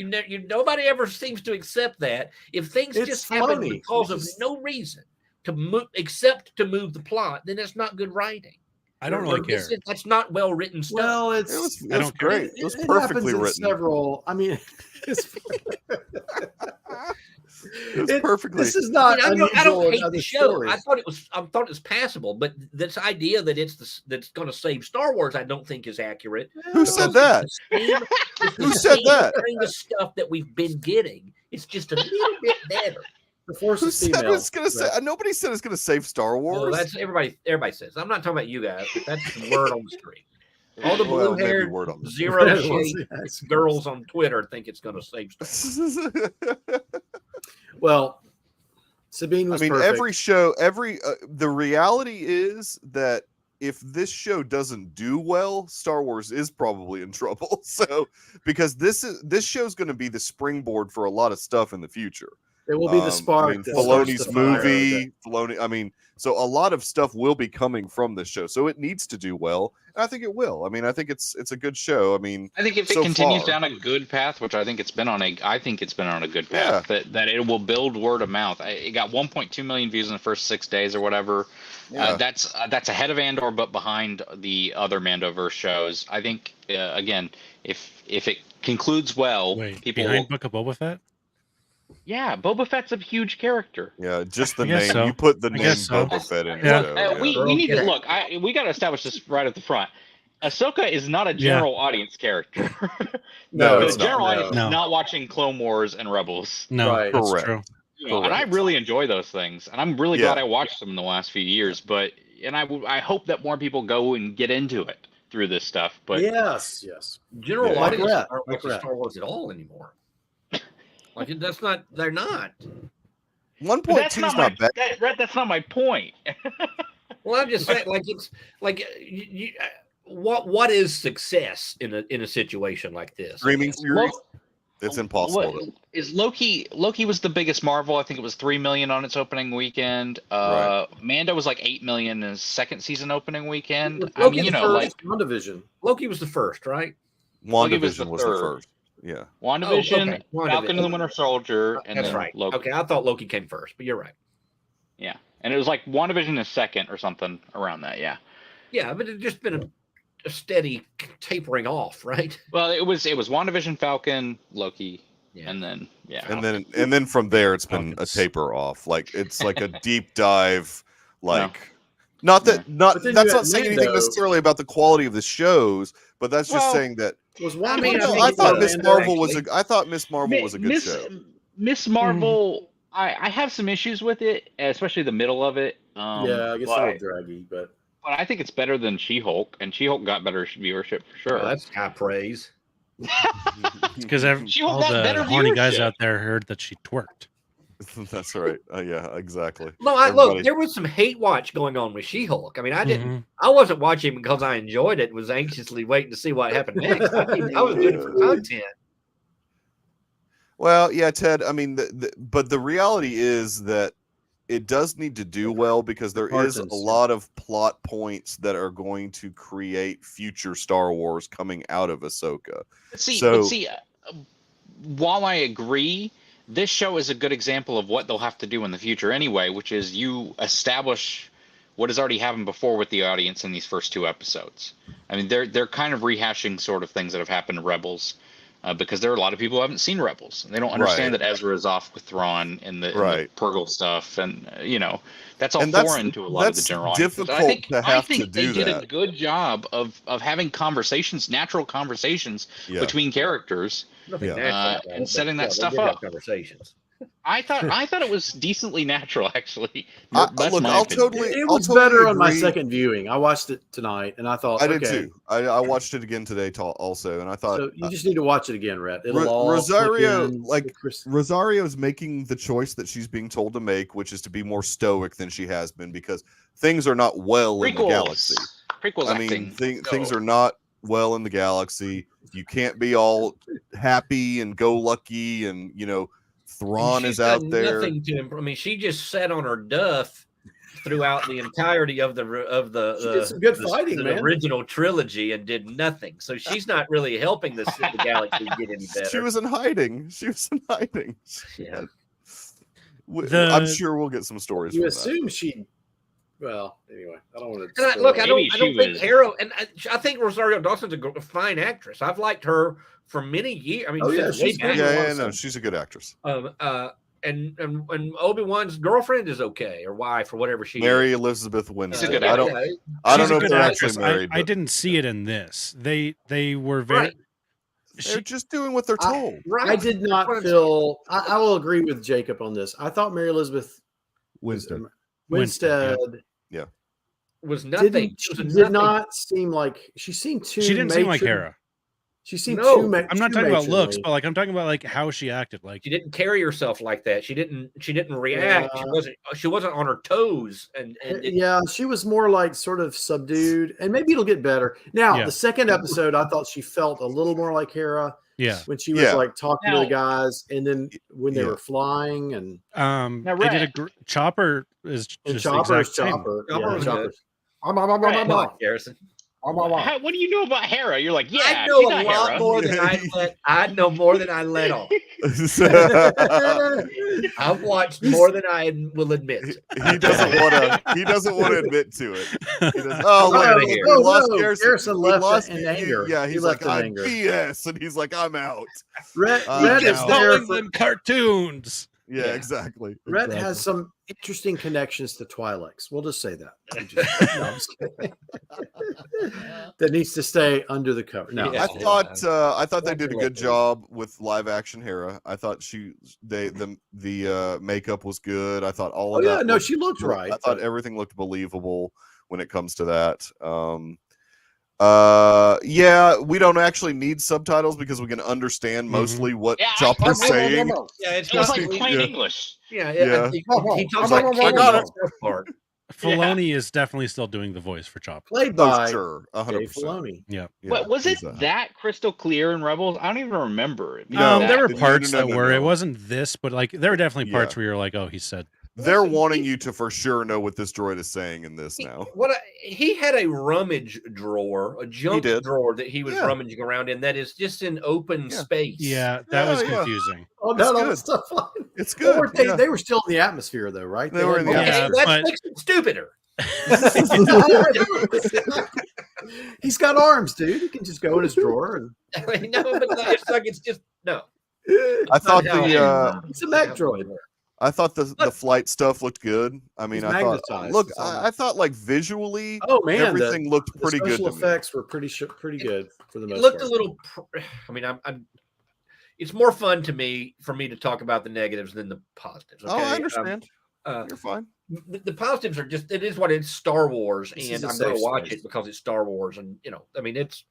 nobody ever seems to accept that. If things It's just happen funny. because It's of just- no reason to move, except to move the plot, then that's not good writing. I don't really care. That's not well written stuff. Well, It was I don't care. great. It was happens perfectly in written. Several. I mean, it's, It was perfectly. This is not I unusual don't in hate other the show. stories. I thought it was passable, but this idea that that's going to save Star Wars, I don't think is accurate. Who said that? Who said that? Kind of stuff that we've been getting. It's just a little bit better. The Force Who is said female. it's gonna say? Nobody said it's gonna save Star Wars. Well, that's everybody. Everybody says. I'm not talking about you guys. But that's the word on the street. All the Well, maybe blue-haired, word on the zero street. shade girls on Twitter think it's going to save Star Wars. Well, Sabine I was mean, perfect. every show, the reality is that if this show doesn't do well, Star Wars is probably in trouble. So, because this show's going to be the springboard for a lot of stuff in the future. It will be the spark. I mean, that starts Filoni's the fire movie, Filoni. I mean, so a lot of stuff will be coming from this show. So it needs to do well, and I think it will. I mean, I think it's a good show. I mean, I think if so it continues far. down a good path, which I think it's been on a good path, that it will build word of mouth. It got 1.2 million views in the first 6 days or whatever. Yeah. That's ahead of Andor, but behind the other Mandoverse shows. I think again, if it concludes well, Wait, people behind will, Book of Boba Fett? yeah, Boba Fett's a huge character. Yeah, just the I guess name. so. You put the I name guess so. Boba Fett in. Yeah. the show, We Earl, need get to it. look. We got to establish this right at the front. Ahsoka is not a general audience character. No, the it's not. general audience No. is not watching Clone Wars and Rebels. No, Right. that's Correct. true. And I Correct. really enjoy those things, and I'm really Yeah. glad I watched them in the last few years. But I hope that more people go and get into it through this stuff. But yes. General Yeah. Like audience Rat, aren't like watching Rat. Star Wars at all anymore. Like that's not. They're not. 1.2 is not bad. That's not my point. Well, I'm just saying, like it's like what is success in a situation like this? Streaming series. It's impossible. What, is Loki was the biggest Marvel. I think it was 3 million on its opening weekend. Right. Mando was like 8 million in his second season opening weekend. Loki I mean, you the know, like WandaVision. Loki was the first, right? WandaVision was the third. first. Yeah. WandaVision, okay. WandaVision. Falcon and the Winter Soldier, and That's then right. Loki. Okay, I thought Loki came first, but you're right. Yeah, and it was like WandaVision is second or something around that. Yeah. Yeah, but it's just been a steady tapering off, right? Well, it was WandaVision, Falcon, Loki, Yeah. and then And then from there it's been a Falcons. taper off. Like it's like a deep dive. Like No. not that not But then that's you not have saying anything Mando. necessarily about the quality of the shows, but that's just Well, saying that Was I mean, WandaVision? think I it's thought a Miss Mando, Marvel was actually. I thought Miss Marvel was a good show. Miss Marvel, I have some issues with it, especially the middle of it. Yeah, I guess but, a little draggy, but but I think it's better than She-Hulk, and She-Hulk got better viewership for sure. Oh, that's high praise. Because She all got the better horny guys viewership. out there heard that she twerked. That's right. Yeah, exactly. No, look, there was some hate watch going on with She-Hulk. I mean, I wasn't watching because I enjoyed it and was anxiously waiting to see what happened next. I was doing it for content. Well, yeah, Ted. I mean, but the reality is that it does need to do well because there is a Martins. lot of plot points that are going to create future Star Wars coming out of Ahsoka. While I agree, this show is a good example of what they'll have to do in the future anyway, which is you establish what has already happened before with the audience in these first 2 episodes. I mean, they're kind of rehashing sort of things that have happened in Rebels. because there are a lot of people who haven't seen Rebels, and they don't understand that Ezra is off with Thrawn and the Purgle stuff, and that's all foreign to a lot of the general audience. I think they did a good job of having conversations, natural conversations between characters, and setting that stuff up. Conversations. I thought it was decently natural, actually. It was better on my second viewing. I watched it tonight, and I thought I did too. I watched it again today also, and I thought so you just need to watch it again, Rhett. Rosario's making the choice that she's being told to make, which is to be more stoic than she has been, because things are not well in the galaxy. Things are not well in the galaxy. You can't be all happy and go lucky, and Thrawn is out there. Nothing to him. I mean, she just sat on her duff throughout the entirety of the good fighting, man. Original trilogy, and did nothing. So she's not really helping the galaxy get any better. She was in hiding. Yeah. I'm sure we'll get some stories. You assume she. Well, anyway, I don't want to. Look, I don't think Hera, and I think Rosario Dawson's a fine actress. I've liked her for many years. I mean, she's a good actress. And Obi-Wan's girlfriend is okay, or wife, or whatever she Mary is. Elizabeth Winstead. Good I don't know if they're actually married. I didn't see it in this. They were very. Right. They're just doing what they're told. I did not feel. I will agree with Jacob on this. I thought Mary Elizabeth Winstead was nothing. Did not seem like she seemed too. She didn't seem like Hera. She seemed too. I'm not talking about looks, but I'm talking about how she acted. She didn't carry herself like that. She didn't react. She wasn't on her toes. And she was more like sort of subdued. And maybe it'll get better. Now, the second episode, I thought she felt a little more like Hera. Yeah, when she was talking to the guys, and then when they were flying, and they did Chopper is just Chopper. Garrison. What do you know about Hera? You're like, I know a lot more than I know more than I let on. I've watched more than I will admit. He doesn't want to admit to it. We lost Garrison. Left in anger. Yeah, he's like, I'm BS, and he's like, I'm out. Red is there for cartoons. Yeah, exactly. Rhett has some interesting connections to Twi'leks. We'll just say that. I'm just kidding. That needs to stay under the cover. No, I thought they did a good job with live action Hera. I thought the makeup was good. I thought all of that. No, she looked right. I thought everything looked believable when it comes to that. We don't actually need subtitles because we can understand mostly what Chopper's saying. Yeah, it's like plain English. He talks like I got it. Filoni is definitely still doing the voice for Chopper. Played by 100%. Filoni. Yeah. But was it that crystal clear in Rebels? I don't even remember. There were parts that were. It wasn't this, but there were definitely parts where you're like, oh, he said. They're wanting you to for sure know what this droid is saying in this now. He had a rummage drawer, a junk drawer that he was rummaging around in that is just in open space. Yeah, that was confusing. Oh, no, all stuff. It's good. They were still in the atmosphere, though, right? They were in the atmosphere. That makes it stupider. He's got arms, dude. He can just go in his drawer. And... it's like it's just no. I thought it's a mech droid. I thought the flight stuff looked good. I mean, I thought like visually, everything looked pretty good. Special effects were pretty good for the most part. It looked a little. I mean, it's more fun for me to talk about the negatives than the positives. Okay? Oh, I understand. You're fine. The positives are just it is what it's Star Wars, and I'm going to watch it because it's Star Wars, and I mean, it's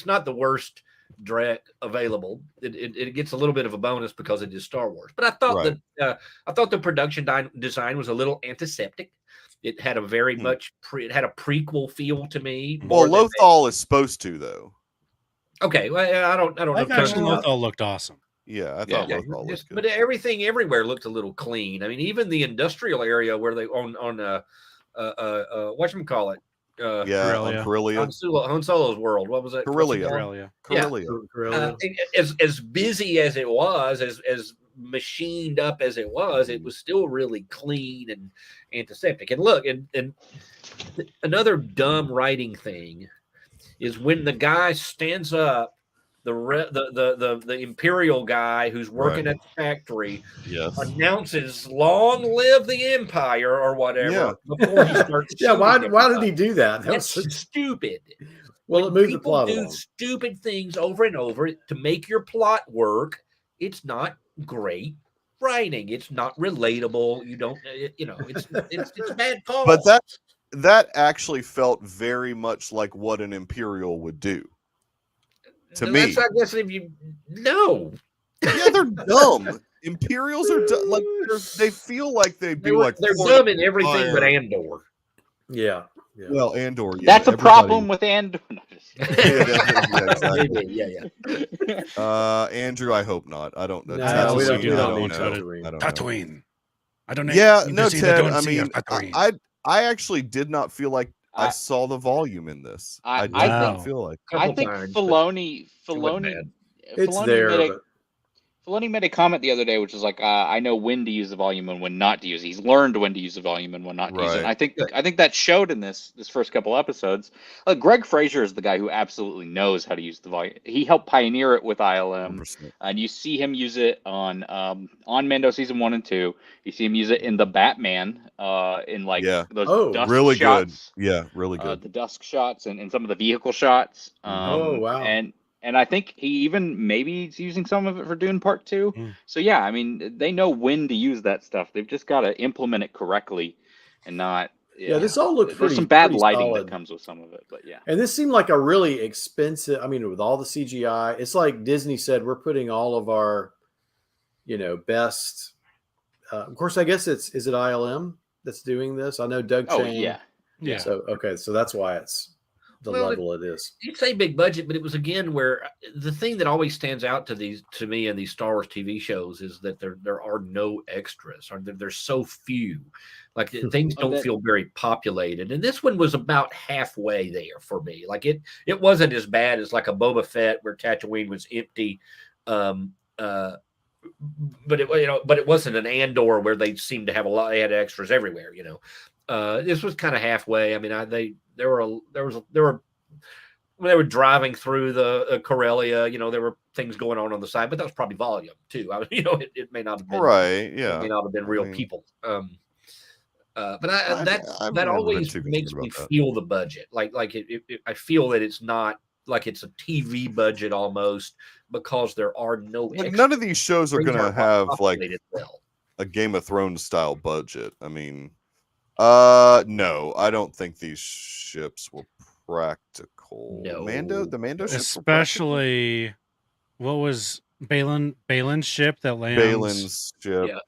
not the worst direct available. It gets a little bit of a bonus because it is Star Wars. But I thought I thought the production design was a little antiseptic. It had a very much it had a prequel feel to me. Well, Lothal is supposed to though. Okay, well, I don't know. Actually, Lothal looked awesome. Yeah, I thought Lothal looked good. But everything everywhere looked a little clean. I mean, even the industrial area where they on whatchamacallit? Corellia. Han Solo's world. What was it? Corellia. As busy as it was, as machined up as it was still really clean and antiseptic. And look, and another dumb writing thing is when the guy stands up the Imperial guy who's working at the factory Yes. announces "Long live the Empire" or whatever before he starts. Yeah, why everybody. did he do that? That's stupid. Well, When it moved the people plot do along. stupid things over and over to make your plot work, it's not great writing. It's not relatable. You don't, it's a bad call. But that actually felt very much like what an Imperial would do. To me, I guess if you no, yeah, they're dumb. Imperials are like they feel like they'd be like they're dumb in everything but Andor. Yeah. Well, Andor. Yeah, That's a problem with Andor. Exactly. Yeah. Andrew, I hope not. I don't know. No, we don't do not need know. Tatooine. I don't know. Yeah, need no, to see the Ted. don't I see of mean, Tatooine. I actually did not feel like I I- saw the volume in this. I did I not think- feel like. I think times, Filoni It's Filoni there, made but Filoni made a comment the other day, which was like, I know when to use the volume and when not to use it. He's learned when to use the volume and when not to use it. And Right. I think that showed in this first couple episodes. Greg Fraser is the guy who absolutely knows how to use the volume. He helped pioneer it with ILM, 100%. and you see him use it on Mando season 1 and 2. You see him use it in the Batman, in like Yeah. those dusk Really shots. good. Yeah, really good. The dusk shots and some of the vehicle shots. Oh, wow. And I think he even maybe he's using some of it for Dune Part 2. Mm. So yeah, I mean, they know when to use that stuff. They've just got to implement it correctly and not. Yeah, this all looked There's pretty. some bad pretty lighting solid. that comes with some of it, but yeah. And this seemed like a really expensive. I mean, with all the CGI, it's like Disney said, we're putting all of our, best. Of course, I guess is it ILM that's doing this? I know Doug Oh Chang. yeah. So okay, so that's why it's the level it is. You'd say big budget, but it was again where the thing that always stands out to me in these Star Wars TV shows is that there are no extras, or there's so few. Like things don't feel very populated, and this one was about halfway there for me. Like it wasn't as bad as like a Boba Fett where Tatooine was empty, but it wasn't an Andor where they seemed to have a lot. They had extras everywhere. This was kind of halfway. I mean, there were when they were driving through the Corellia, there were things going on the side, but that was probably volume too. I mean, it may not have been Right. Yeah. It may not have been real people. But that always makes me feel the budget. Like I feel that it's not like it's a TV budget almost because there are no. Like none of these shows are going to have like well. a Game of Thrones style budget. I mean, no, I don't think these ships were practical. No. The Mando ships, especially what was Balin's ship that lands. Balin's ship. Yeah.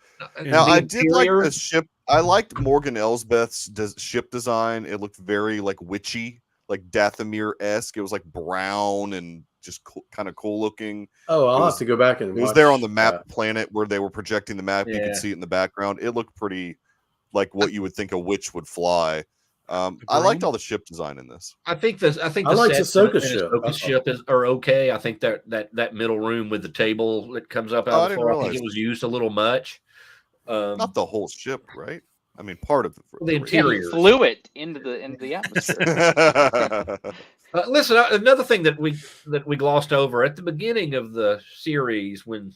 Now, The I did like interior- the ship. I liked Morgan Elsbeth's ship design. It looked very like witchy, like Dathomir-esque. It was like brown and just kind of cool looking. Oh, I'll have to go back and It was watch there on the map that. planet where they were projecting the map. You Yeah. could see it in the background. It looked pretty like what you would think a witch would fly. I liked all the ship design in this. I think the like sets Ahsoka's in ship. Ahsoka's ship are okay. I think that middle room with the table that comes up I out of the didn't floor, I think realize. it was used a little much. Not the whole ship, right? I mean, part of The the Yeah, interior. he flew it into the atmosphere. Listen, another thing that we glossed over at the beginning of the series when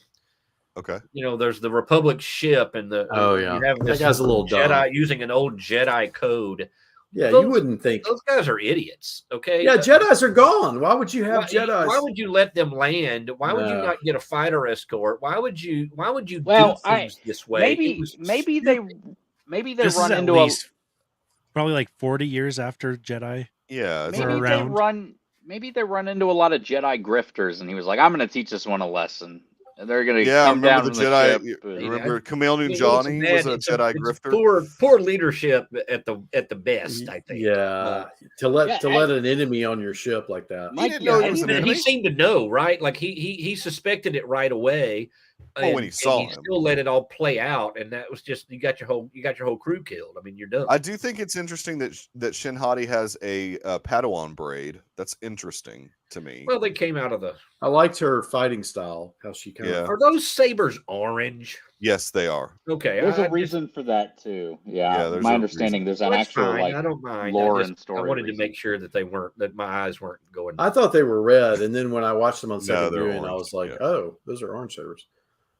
Okay. there's the Republic ship and the yeah. you have That this guy's a little dumb. Jedi using an old Jedi code. Yeah, Those- you wouldn't think. Those guys are idiots. Okay. Yeah, Jedi's are gone. Why would you have Why Jedi's? would you let them land? Why would you No. not get a fighter escort? Why would you Well, do things this way? It maybe was maybe stupid. they This is run at into least probably like 40 years after Jedi. Yeah. It's maybe Or around. maybe they run into a lot of Jedi grifters, and he was like, "I'm going to teach this one a lesson." And they're going to Yeah, come down remember from the the Jedi? ship. Remember Kumail I mean, it's Nanjiani bad- was a it's Jedi it's grifter. Poor leadership at the best, I think. Yeah, to let Yeah, an enemy on your ship like that. He didn't know he was an And he enemy. seemed to know, right? Like he suspected it right away. when he saw him, still let it all play out, and that was just you got your whole crew killed. I mean, you're done. I do think it's interesting that Shin Hati has a Padawan braid. That's interesting to me. Well, they came out of the. I liked her fighting style. How she kind of. Are those sabers orange? Yes, they are. Okay, There's a reason for that too. Yeah, my understanding. There's an actual like I don't mind. lore and story. I wanted to make sure that my eyes weren't going. I thought they were red, and then when I watched them on second viewing, I orange, was like, "Oh, those are orange sabers."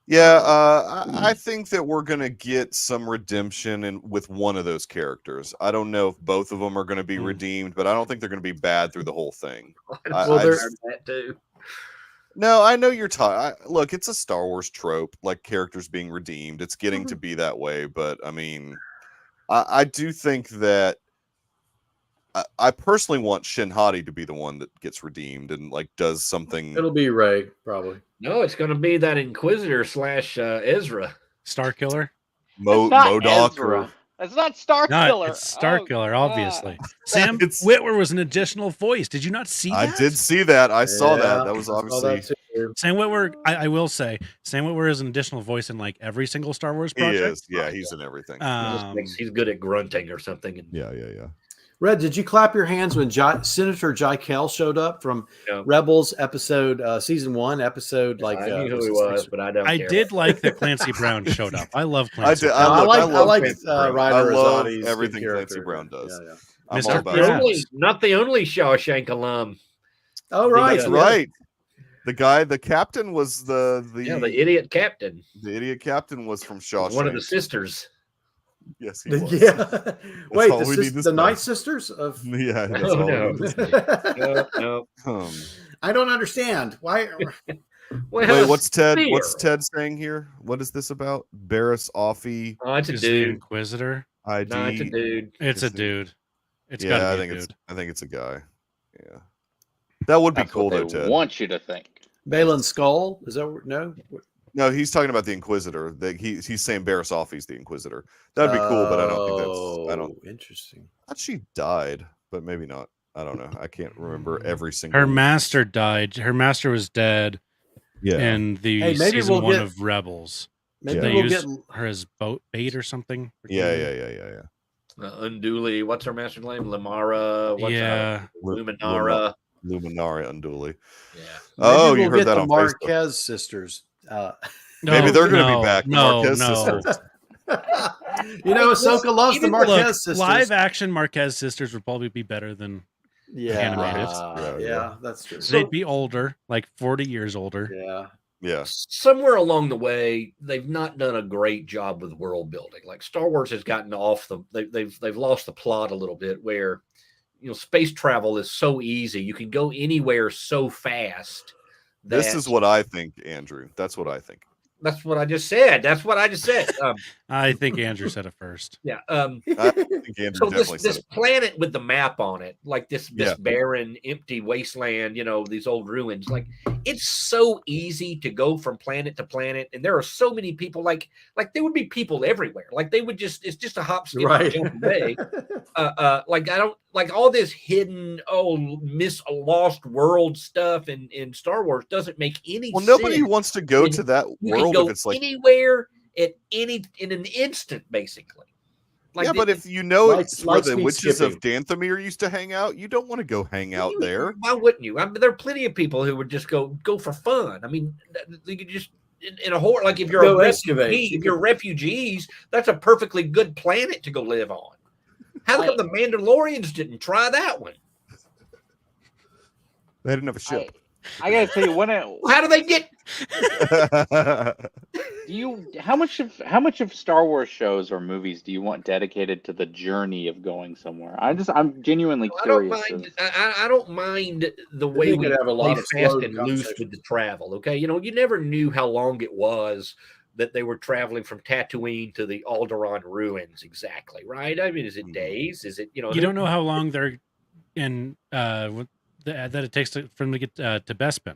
Yeah, I think that we're gonna get some redemption with one of those characters. I don't know if both of them are going to be redeemed, but I don't think they're going to be bad through the whole thing. Well, there's that too. No, I know you're talking. Look, it's a Star Wars trope, like characters being redeemed. It's getting to be that way, but I mean, I do think that I personally want Shin Hati to be the one that gets redeemed and like does something. It'll be Rey, probably. No, it's going to be that Inquisitor / Ezra. Star Killer? Modoc. Or... It's not Star Killer. It's Star Killer, obviously. Sam Witwer was an additional voice. Did you not see that? I did see that. I saw that. That was obviously... Sam Witwer, I will say, Sam Witwer is an additional voice in like every single Star Wars project. He is. Yeah, he's in everything. He's good at grunting or something. Yeah. Red, did you clap your hands when Senator Jaikel showed up from Rebels episode season 1 episode? Like I knew who he was, but I don't. I did like that Clancy Brown showed up. I love Clancy. I like Ryder Azadi's everything Clancy Brown does. Yeah. I'm all about not the only Shawshank alum. Oh right, that's right. The captain was the idiot captain. The idiot captain was from Shawshank. One of the sisters. Yes, he was. Yeah. Wait, the Night Sisters of. Yeah. No. I don't understand why. Wait, what's Ted saying here? What is this about? Barris Offee. Oh, it's a dude. Inquisitor. ID. No, it's a dude. It's a dude. It's I think it's a guy. Yeah. That would be cool though, Ted. Want you to think. Balin Skull? Is that no? No, he's talking about the Inquisitor. He's saying Barris Offee's the Inquisitor. That'd be cool, but I don't think that's. I don't. Interesting. I thought she died, but maybe not. I don't know. I can't remember every single. Her master died. Her master was dead. Yeah. In the season 1 of Rebels. Maybe they we'll used get her as bait or something. Yeah. Unduli. What's her master's name? Lamara. Luminara. Luminara Unduli. Yeah. Oh, maybe you heard that the on Marquez Facebook. sisters. Maybe they're going to be back. The Marquez sisters. Ahsoka loves the Marquez sisters. Live action Marquez sisters would probably be better than animated. Yeah, that's true. They'd be older, like 40 years older. Yeah. Somewhere along the way, they've not done a great job with world building. Like Star Wars has gotten off they've lost the plot a little bit where space travel is so easy. You can go anywhere so fast. This is what I think, Andrew. That's what I think. That's what I just said. I think Andrew said it first. Yeah. I think Andrew definitely said this planet with the map on it, like this barren, empty wasteland, these old ruins. Like it's so easy to go from planet to planet, and there are so many people. Like there would be people everywhere. Like they would it's just a hop, skip, and jump away. Like I don't like all this hidden lost world stuff in Star Wars doesn't make any sense. Well, nobody wants to go to that world go if it's like anywhere in an instant, basically. Like but if it's where the witches of Dathomir used to hang out, you don't want to go hang out there. Why wouldn't you? I mean, there are plenty of people who would just go for fun. I mean, you could just in a horror. Like if you're if you're refugees, that's a perfectly good planet to go live on. How come the Mandalorians didn't try that one? They didn't have a ship. I gotta tell you, how do they get? How much of Star Wars shows or movies do you want dedicated to the journey of going somewhere? I'm genuinely curious. I don't mind the way we have a lot of fast and loose with the travel. Okay, you never knew how long it was that they were traveling from Tatooine to the Alderaan ruins exactly, right? I mean, is it days? Is it You don't know how long they're in that it takes for them to get to Bespin.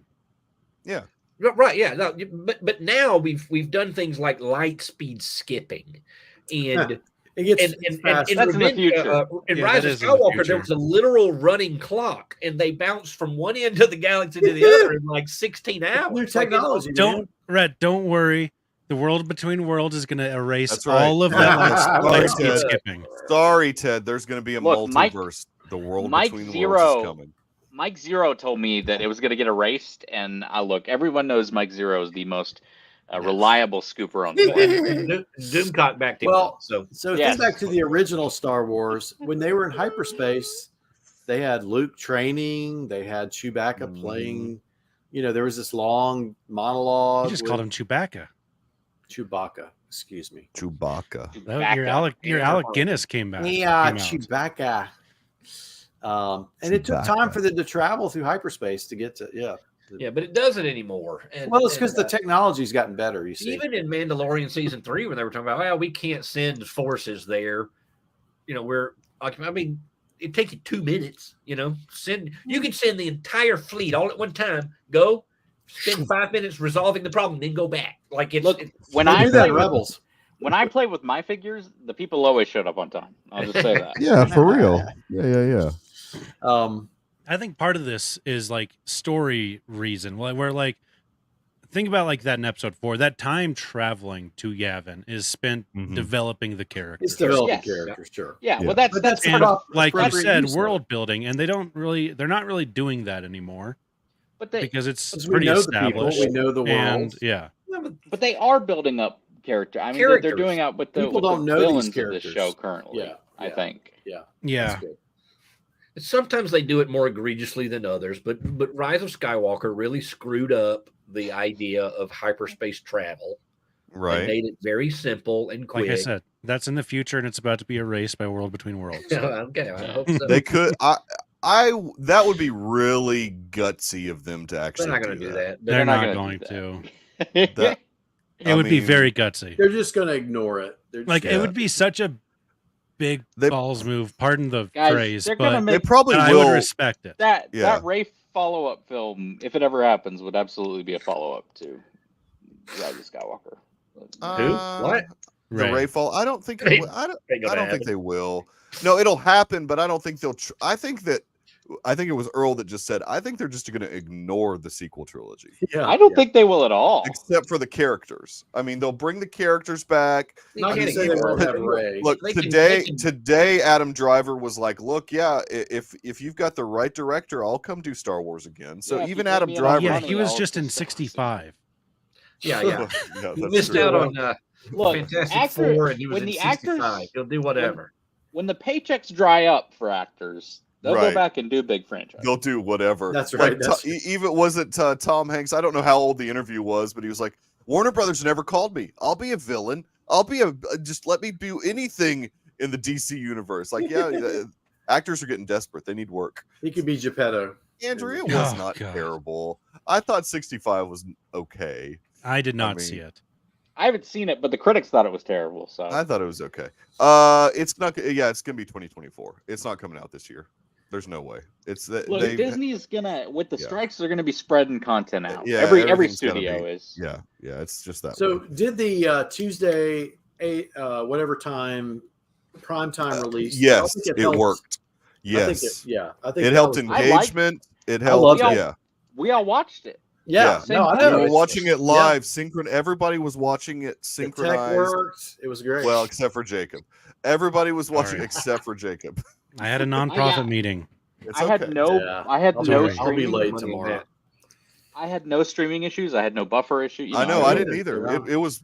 Yeah. Right. Yeah. No, but now we've done things like light speed skipping, and It gets And faster. That's in the future. In Yeah, Rise that of is in the Skywalker, future. there was a literal running clock, and they bounced from one end of the galaxy to the other in like 16 hours. New Like, technology, man. Don't Red, don't worry. The world between worlds is going to erase That's right. all of that light speed Ted. skipping. Sorry, Ted. There's going to be a Look, Mike- multiverse. The world Mike between Zero- worlds is coming. Mike Zero told me that it was going to get erased, and look, everyone knows Mike Zero is the most reliable scooper on the planet. Doomcock backed him Well, up. So Yes. think back to the original Star Wars. When they were in hyperspace, they had Luke training. They had Chewbacca playing. You know, there was this long monologue. You just called him Chewbacca. Chewbacca. Excuse me. Chewbacca. Your Alec Guinness came back. Yeah, came out. Chewbacca. And it took time for them to travel through hyperspace to get to yeah, but it doesn't anymore. And, Well, it's because the technology's gotten better. You see, even in Mandalorian season 3, when they were talking about, well, we can't send forces there. You know, we're like, I mean, it takes you 2 minutes. You know, you can send the entire fleet all at one time. Go spend 5 minutes resolving the problem, then go back. Like it's When they I do that play in with, Rebels. when I play with my figures, the people always showed up on time. I'll just say that. Yeah, for real. Yeah. I think part of this is like story reason, where like think about like that in episode 4. That time traveling to Yavin is spent developing the characters. It's developing Yes. characters, sure. Yeah, Yeah. well, that's But that's And about like you appropriate said, use, though. world building, and they're not really doing that anymore but they because it's Because we pretty know the people, established. we know the and world. yeah, but they are building up character. I mean, they're Characters. doing out with the, People with the don't know these villains of this characters. show currently. Yeah, I yeah. think. yeah. That's good. sometimes they do it more egregiously than others, but Rise of Skywalker really screwed up the idea of hyperspace travel. And Right. made it very simple and quick. Like I said, that's in the future, and it's about to be erased by World Between Worlds. Okay, I hope so. They could. That would be really gutsy of them to They're actually. not going to do that. They're not gonna going do to. That- It would be very gutsy. They're just going to ignore it. They're just Like Yeah. it would be such a big They- balls move. Pardon the Guys, phrase, they're gonna but They make probably I will. would respect it. that Yeah. Ray follow-up film, if it ever happens, would absolutely be a follow-up to Rise of Skywalker. Who? What? The Right. Ray fall? I don't think. Ain't- It will. I ain't gonna don't think happen. they will. No, it'll happen, but I don't think they'll. I think it was Earl that just said. I think they're just going to ignore the sequel trilogy, Yeah. I don't think they will at all. except for the characters. I mean, they'll bring the characters back. Not I going to mean, say they won't have even- Ray. Look, They can- today, they can- today, Adam Driver was like, "Look, yeah, if you've got the right director, I'll come do Star Wars again." So Yeah, if even you pay Adam me enough Driver, Yeah, money, he was I'll just in just- 65. Yeah. yeah, You that's missed true. out on Look, Fantastic actor- Four, and he was when in the 65. actors- He'll do whatever. When the paychecks dry up for actors, they'll Right. go back and do big franchises. They'll do whatever. That's right, Like, that's even was it Tom Hanks? I don't know how old the interview was, but he was like, "Warner Brothers never called me. I'll be a villain. I'll be just let me do anything in the DC universe." Like, yeah, actors are getting desperate. They need work. He could be Geppetto. Andrew, it Oh, was not God. terrible. I thought 65 was okay. I did not mean- see it. I haven't seen it, but the critics thought it was terrible. So I thought it was okay. It's not. Yeah, it's gonna be 2024. It's not coming out this year. There's no way. It's that look, they. Disney's gonna with the Yeah. strikes, they're gonna be spreading content out. Yeah, every everything's gotta studio be- is. Yeah, it's just that. So way. did the Tuesday, whatever time, prime time release? I Yes, think it helped. worked. I think Yes, I think it that helped was- engagement. It helped. loved it. Yeah, We all watched it. Yeah, Same no, I time. know. we were It's- watching it yeah. live. Everybody was watching it The tech synchronized. worked. It was great. Well, except for Jacob. Everybody was watching Sorry. except for Jacob. I had a nonprofit meeting. It's I had okay. no. Yeah. I had I'll, no. be, I'll be streaming- late money in tomorrow. that. I had no streaming issues. I had no buffer issue. I know. I didn't Yeah. either. It was.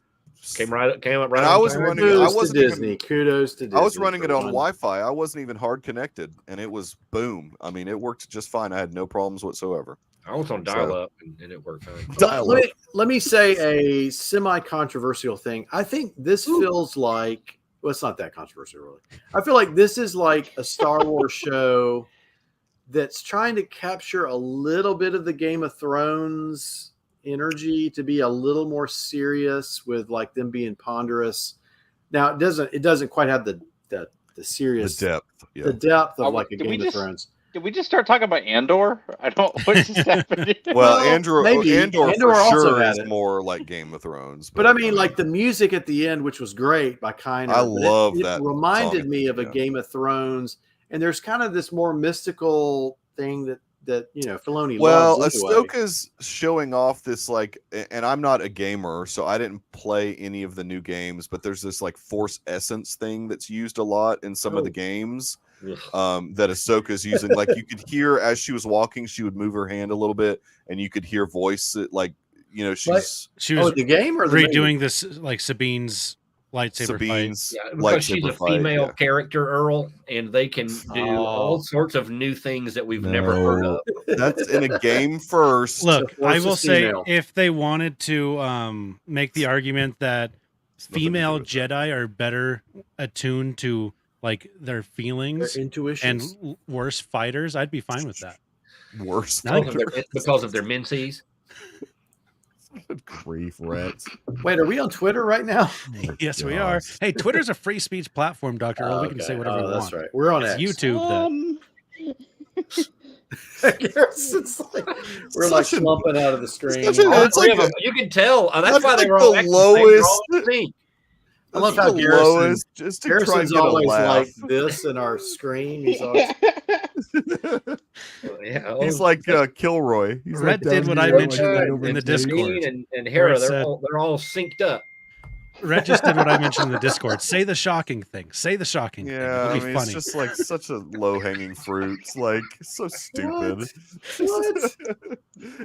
Came up right. And I on was time. running- I Kudos to wasn't even- Disney. Kudos to Disney. I was running it for on one. Wi-Fi. I wasn't even hard connected, and it was boom. I mean, it worked just fine. I had no problems whatsoever. I was on dial up, and it worked fine. Let me say a semi-controversial thing. I think this feels like, well, it's not that controversial, really. I feel like this is like a Star Wars show that's trying to capture a little bit of the Game of Thrones energy to be a little more serious with like them being ponderous. Now it doesn't quite have the The serious depth. Yeah. the depth of Are- like a did we Game of just- Thrones. Did we just start talking about Andor? I don't. What just happened? Well, Andor Andor for also sure had is it. more like Game of Thrones. But I mean, like the music at the end, which was great by Kiner. I love it that reminded song. me of a Game of Thrones, and there's kind of this more mystical thing that Filoni loves anyway. Ahsoka's showing off this and I'm not a gamer, so I didn't play any of the new games, but there's this like Force essence thing that's used a lot in some of the games. That Ahsoka's using. Like you could hear as she was walking, she would move her hand a little bit, and you could hear voice like she was the game or the redoing this like Sabine's lightsaber Sabine's Yeah, because she's a female fight, character, Earl, and they can do all sorts of new things that we've never heard of. That's in a game first. Look, Force I will is say female. if they wanted to make the argument that female Jedi are better attuned to like their feelings, Their intuitions. and worse fighters, I'd be fine with that. Worse. Because of their menses. Good grief, Rex. Wait, are we on Twitter right now? Oh, Yes, we gosh. are. Hey, Twitter's a free speech platform, Dr. Earl. We can say whatever we want. That's right. We're on It's X. YouTube. It's like, we're like slumping out of the screen. such a- All It's three like of them. You can tell. That's that's why they like were all the acting like they were all in lowest- sync. I love how the Garrison- lowest, just to try and Harrison's get a always laugh. like this in our screen. He's always, Yeah, He's like Kilroy. He's Red like did down what here, I like, mentioned right in over the the Discord. Dean and Hera, Where it said- they're all synced up. Rhett just did what I mentioned in the Discord. Say the shocking thing. Say the shocking thing. Yeah, It'll I be mean, funny. it's just like such a low-hanging fruit. It's like so stupid. What?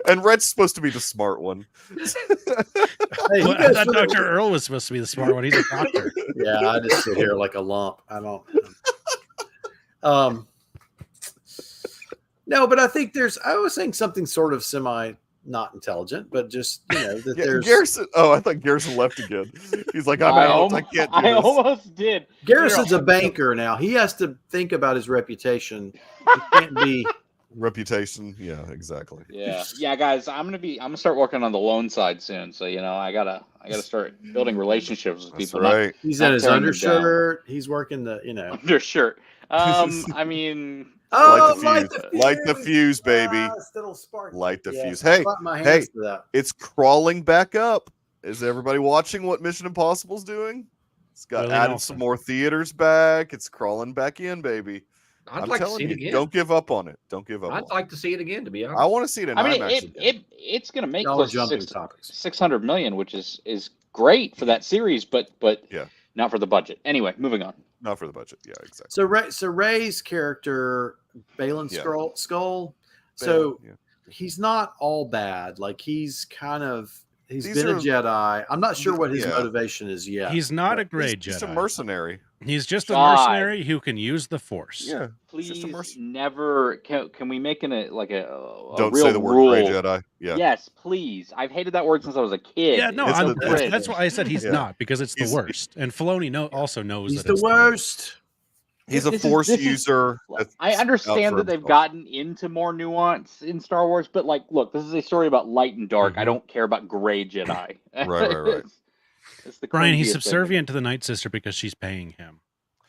And Red's supposed to be the smart one. Hey, you Well, I guys thought really- Dr. Earl was supposed to be the smart one. He's a doctor. Yeah, I just sit here like a lump. I don't. No, but I think I was saying something sort of semi not intelligent, but just that Yeah, there's Garrison. Oh, I thought Garrison left again. He's like, I'm out. I can't do I this. almost did. Garrison's a banker now. He has to think about his reputation. He can't be. Reputation. Yeah, exactly. Yeah, guys. I'm gonna start working on the loan side soon. So I gotta start building relationships with That's people. right. He's Not in his tearing them undershirt. He's working the. Not undershirt. I mean, Light the fuse, baby. Yes, it'll spark. Light the Yeah, fuse. Hey, clap my hands to that. it's crawling back up. Is everybody watching what Mission Impossible's doing? It's got Willie added Nelson. some more theaters back. It's crawling back in, baby. I'd I'm like to telling see it you, again. don't give up on it. Don't give up. I'd on like to see it again, to be it. honest. I want to see it in I mean, IMAX again. it's gonna make Y'all are close to jumping topics. 600 million, which is great for that series, but Yeah. not for the budget. Anyway, moving on. Not for the budget. Yeah, exactly. So Ray's character, Balin Yeah. Skull. So Yeah. he's not all bad. Like he's been These a are- Jedi. I'm not sure what his Yeah. motivation is yet. He's not a He's gray just Jedi. a mercenary. He's just a God. mercenary who can use the Force. Yeah. It's just a Please mercenary. never can we make a Don't real say the word rule? gray Jedi. Yeah. Yes, please. I've hated that word since I was a kid. Yeah, no, It's I'm the- that's why I said he's Yeah. not, because it's the He's- worst. And Filoni also knows He's that the it's worst. He's a This is- force this is- user. that's I out understand for that they've himself. gotten into more nuance in Star Wars, but look, this is a story about light and dark. Mm-hmm. I don't care about gray Jedi. Right. It's the Brian, he's cringiest thing. subservient to the Night Sister because she's paying him.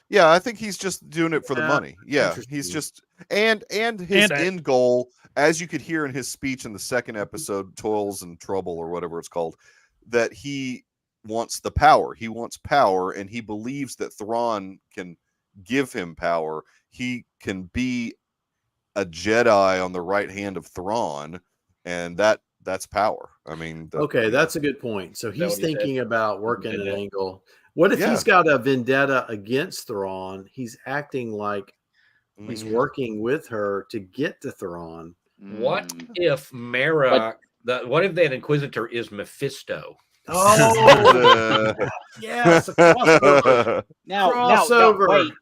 Yeah, I think he's just doing it for the Yeah, money. Yeah, interesting. he's just and his And I- end goal, as you could hear in his speech in the second episode, Toils and Trouble or whatever it's called, that he wants the power. He wants power, and he believes that Thrawn can give him power. He can be a Jedi on the right hand of Thrawn, and that's power. I mean, Okay, that's a good point. So that he's what he said? thinking about working an Vendetta. angle. What if Yeah. he's got a vendetta against Thrawn? He's acting like he's Mhm. working with her to get to Thrawn. What Mm. if Mara? What if that Inquisitor is Mephisto? Oh, yes, a crossover. Now, Crossover. wait.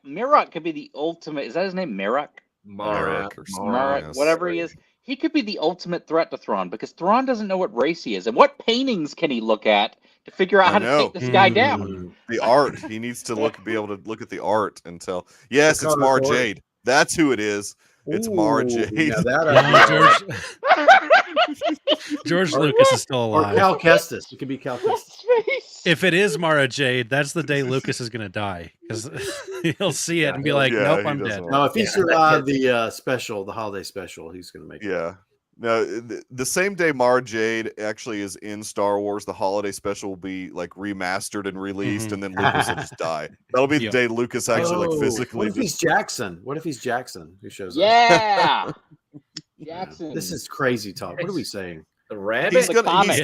Marok could be the ultimate. Is that his name, Marok? Marek or something, Marok, yes. whatever he is. He could be the ultimate threat to Thrawn because Thrawn doesn't know what race he is, and what paintings can he look at to figure out I how to know. take this guy down? Mm. The art. He needs to be able to look at the art and tell. Yes, it's Mara Ricardo Jade. That's who it is. It's Mara Ooh, Jade. now that No, I George Lucas is still or alive. Cal Kestis. It could be Cal Kestis. If it is Mara Jade, that's the day Lucas is going to die because he'll see it and be like, "Nope, I'm dead." No, if he survived the special, the holiday special, he's going to make it. Yeah. No, the same day Mara Jade actually is in Star Wars, the holiday special will be like remastered and released, and then Lucas will just die. That'll be the day Lucas actually like physically. What if he's Jackson? What if he's Jackson who shows up? Yeah, Jackson. This is crazy talk. What are we saying? The rabbit? He's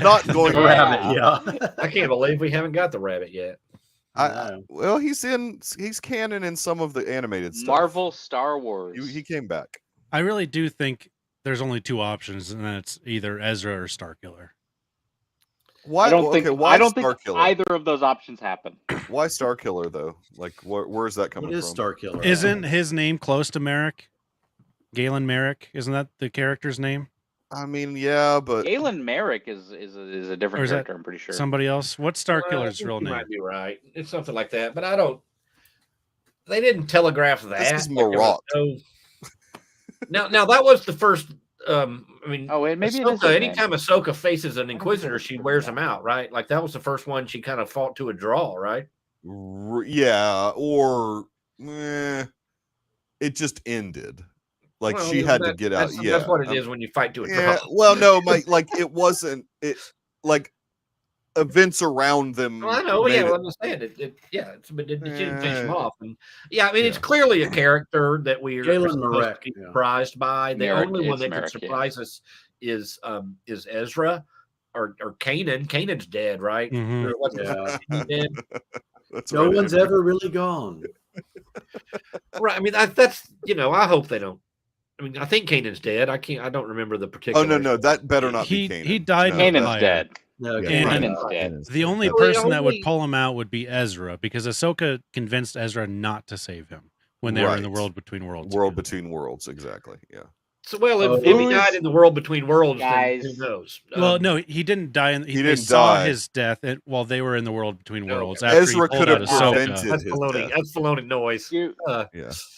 not going The rabbit, yeah. I can't believe we haven't got the rabbit yet. Well, he's canon in some of the animated stuff. Marvel, Star Wars. He came back. I really do think there's only two options, and that's either Ezra or Starkiller. Why? I don't think Starkiller? either of those options happen. Why Starkiller though? Like, where's that coming from? What is Starkiller? Isn't his name close to Merrick? Galen Merrick, isn't that the character's name? I mean, yeah, but Galen Merrick is a different character. I'm pretty sure. Somebody else. What's Starkiller's real name? You might be right. It's something like that, but I don't. They didn't telegraph that. This is Marot. Now that was the first. I mean, maybe Ahsoka, anytime Ahsoka faces an Inquisitor, she wears him out, right? Like that was the first one she kind of fought to a draw, right? Yeah, or it just ended. Like she had to get out. That's what it is when you fight to a draw. Yeah, well, no, like it wasn't. It like events around them. I know. Yeah, I understand it. It didn't finish him off. And I mean, it's clearly a character that we are surprised by. The only one that could surprise us is Ezra or Kanan. Kanan's dead, right? Mm-hmm. Dead. No one's ever really gone. Right. I mean, that's I hope they don't. I mean, I think Kanan's dead. I don't remember the particular. Oh no, that better not be Kanan. He died. Kanan's dead. No, Kanan's dead. The only person that would pull him out would be Ezra, because Ahsoka convinced Ezra not to save him when they were in the World Between Worlds. World Between Worlds, exactly. Yeah. So, if he died in the World Between Worlds, guys, then who knows? Well, no, he didn't die. They saw his death while they were in the World Between Worlds. Ezra could have prevented his death. That's baloney noise.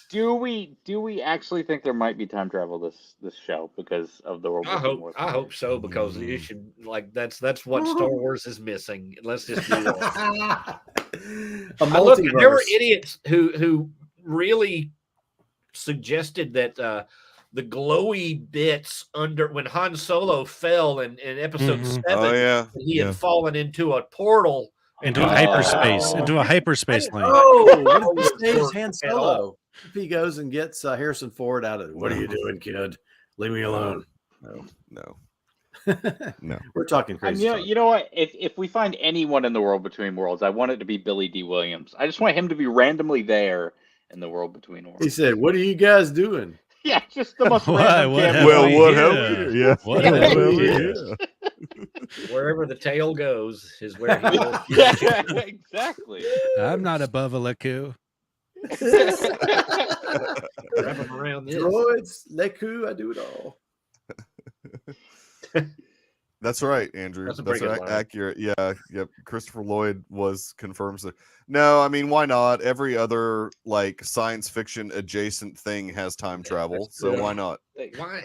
Do we actually think there might be time travel this show because of the World Between Worlds? I hope so, because it should that's what Star Wars is missing. Let's just do that. There were idiots who really suggested that. The glowy bits under when Han Solo fell in episode 7, he had fallen into a portal into a hyperspace lane. Oh, what saves Han Solo? If he goes and gets Harrison Ford out of it, what are you doing, kid? Leave me alone. No. We're talking crazy. You know what? If we find anyone in the World Between Worlds, I want it to be Billy D. Williams. I just want him to be randomly there in the World Between Worlds. He said, "What are you guys doing?" Yeah, just the most random. What happened? Yeah. What Wherever the tail goes is where he goes. Yeah, exactly. I'm not above a Leku. Wrap him around this. Droids, Leku, I do it all. That's right, Andrew. That's right. Accurate. Yeah. Yep. Christopher Lloyd confirms that. No, I mean, why not? Every other like science fiction adjacent thing has time travel, so why not?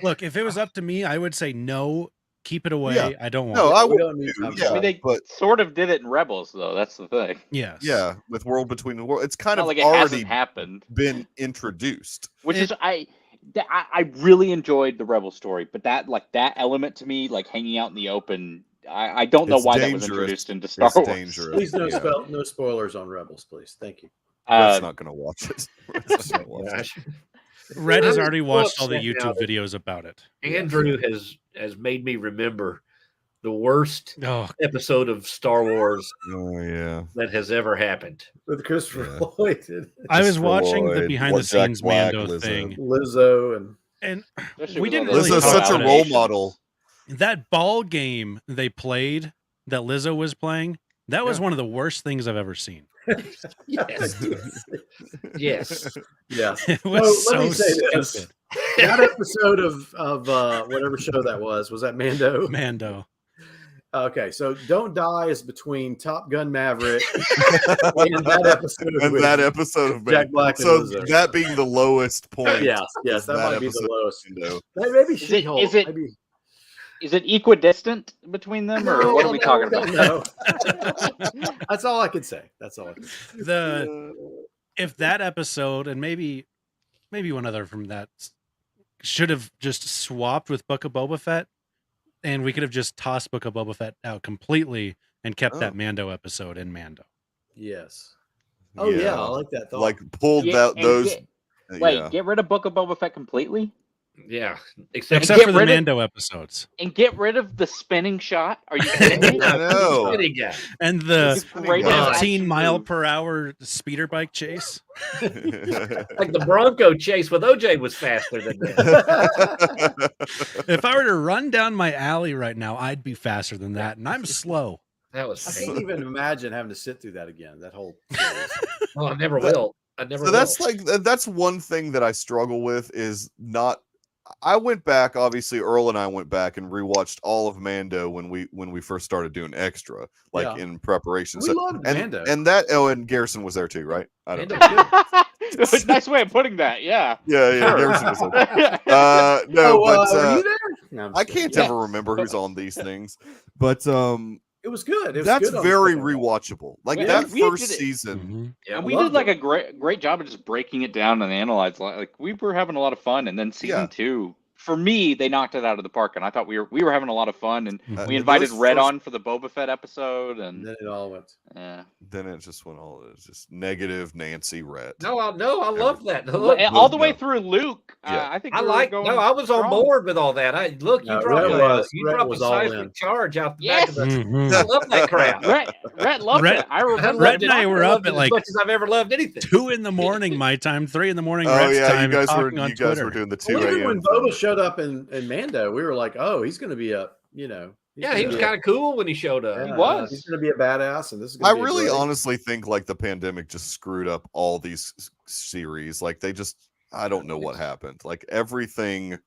Look, if it was up to me, I would say no. Keep it away. Yeah. I don't want. No, it. I would. I mean, they sort of did it in Rebels, though. That's the thing. Yes. Yeah, with World Between the Worlds, it's kind of like it already happened. Been introduced, which is I really enjoyed the Rebel story, but that element to me, like hanging out in the open, I don't know why that was introduced into Star Wars. Dangerous. Please no spoilers on Rebels, please. Thank you. Red's not going to watch it. Red has already watched all the YouTube videos about it. Andrew has made me remember the worst episode of Star Wars that has ever happened. With Christopher Lloyd. I was watching the behind the scenes Mando thing. Lizzo and we didn't really Lizzo's such a role model. That ball game they played that Lizzo was playing, that was one of the worst things I've ever seen. Yes. Yes. Yeah. It was let me say stupid. This. That episode of whatever show that was that Mando? Mando. Okay, so Don't Die is between Top Gun Maverick and that episode of Jack Black. So that being the lowest point. Yes, that might be the lowest. Maybe She-Hulk. Is it equidistant between them, or what are we talking about? No. That's all I can say. If that episode and maybe one other from that should have just swapped with Book of Boba Fett, and we could have just tossed Book of Boba Fett out completely and kept that Mando episode in Mando. Yes. Oh yeah, I like that thought. Like pulled those. Get rid of Book of Boba Fett completely. Yeah, except for the Mando episodes, and get rid of the spinning shot. Are you kidding me? I know. And the 15-mile-per-hour speeder bike chase. Like the Bronco chase with OJ was faster than that. If I were to run down my alley right now, I'd be faster than that, and I'm slow. That was. I can't even imagine having to sit through that again. That whole series. Oh, I never will. I never. So that's one thing that I struggle with is not. I went back, obviously Earl and I went back and rewatched all of Mando when we first started doing Extra, in preparation. We loved Mando. And Garrison was there too, right? I don't know. Nice way of putting that, yeah. Yeah, Garrison was there. Were you there? No, I can't ever remember who's on these things. But it was good. That's very rewatchable. Like that first season. Mm-hmm. Yeah, we did like a great job of just breaking it down and analyze. Like we were having a lot of fun, and then season 2, for me, they knocked it out of the park, and I thought we were having a lot of fun. And we invited Red on for the Boba Fett episode, and then it all went. Yeah. Then it just went all. It's just negative Nancy Red. No, I love that. All the way through Luke. I think I was on board with all that. You dropped a seismic charge out the back of the. I love that crap. Red loved it. I remember. Red and I were up at as much as I've ever loved anything. 2 a.m. my time, 3 a.m. Oh Red's time. you guys were doing the 2 a.m. When Boba showed up in Mando, we were like, oh, he's going to be he was kind of cool when he showed up. He was. He's going to be a badass, and this is. I really honestly think like the pandemic just screwed up all these series. Like I don't know what happened. Like everything.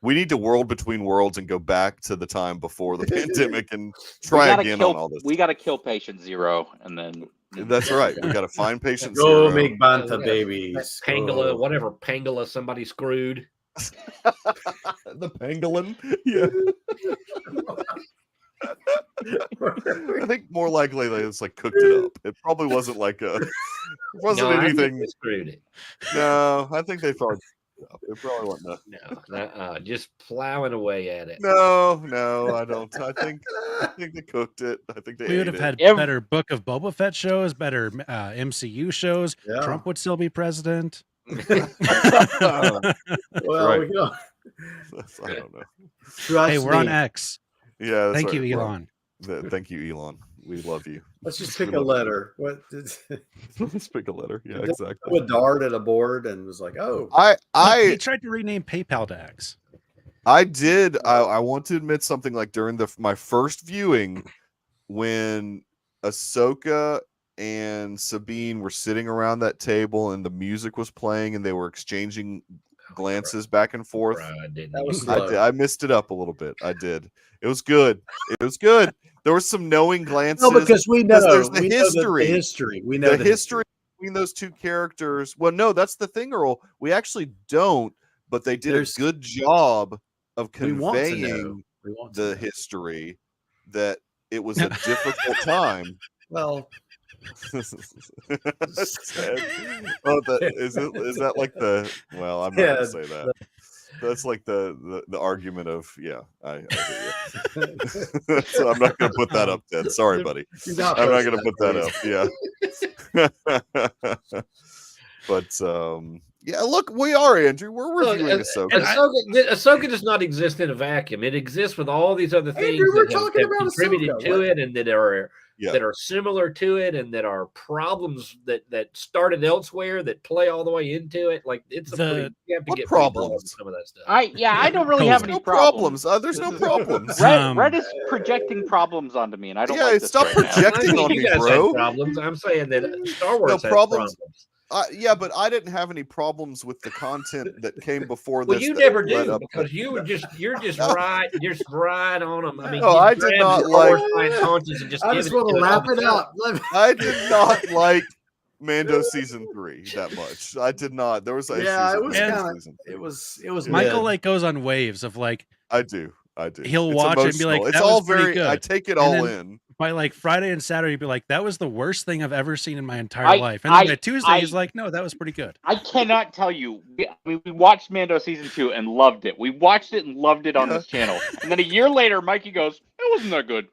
We need to world between worlds and go back to the time before the pandemic and try again on all this. We got to kill patient 0, and then. That's right. We got to find patient Go 0. make Banta babies. Pangolin, whatever Pangolin somebody screwed. The pangolin, yeah. I think more likely they just cooked it up. It probably wasn't anything. They screwed it. No, I think they thought it probably wasn't. Just plowing away at it. No, I don't. I think they cooked it. I think we would have had better Book of Boba Fett shows, better MCU shows. Yeah. Trump would still be president. Well, right. I don't know. Hey, we're on X. Yeah. Thank you, Elon. Thank you, Elon. We love you. Let's just pick a letter. Let's pick a letter. Yeah, exactly. A dart at a board and was like, "Oh." He tried to rename PayPal to X. I did. I want to admit something. Like during my first viewing, when Ahsoka and Sabine were sitting around that table and the music was playing and they were exchanging glances back and forth. I missed it up a little bit. I did. It was good. There was some knowing glances. No, because we know there's the history. We know the history between those two characters. Well, no, that's the thing, Earl. We actually don't, but they did a good job of conveying the history that it was a difficult time. Well, is that like the? Well, I'm not gonna say that. That's like the argument of I hear you. So I'm not gonna put that up, Ted. Sorry, buddy. I'm not gonna put that up. Yeah. But look, we are, Andrew. We're reviewing Ahsoka. Ahsoka does not exist in a vacuum. It exists with all these other things that have contributed to it, and that are similar to it, and that are problems that started elsewhere that play all the way into it. Like you have to get problems. Some of that stuff. I don't really have any problems. There's no problems. Red is projecting problems onto me, and I don't. Yeah, like this stop projecting on me, bro. Problems. I'm saying that Star Wars has problems. But I didn't have any problems with the content that came before this. Well, you never do because you're just right on them. I mean, I did not like. I just want to lap it up. I did not like Mando season 3 that much. I did not. There was it was kind of. It was. Michael goes on waves of like. I do. I do. He'll It's watch it and be like, emotional. "That It's was all pretty very. good." I take it And all then in. by like Friday and Saturday, he'd be like, "That was the worst thing I've ever seen in my entire I- life." And then by I- Tuesday, I- he's like, "No, that was pretty good." I cannot tell you. We watched Mando season 2 and loved it. We watched it and loved it on this channel. And then a year later, Mikey goes, "It wasn't that good."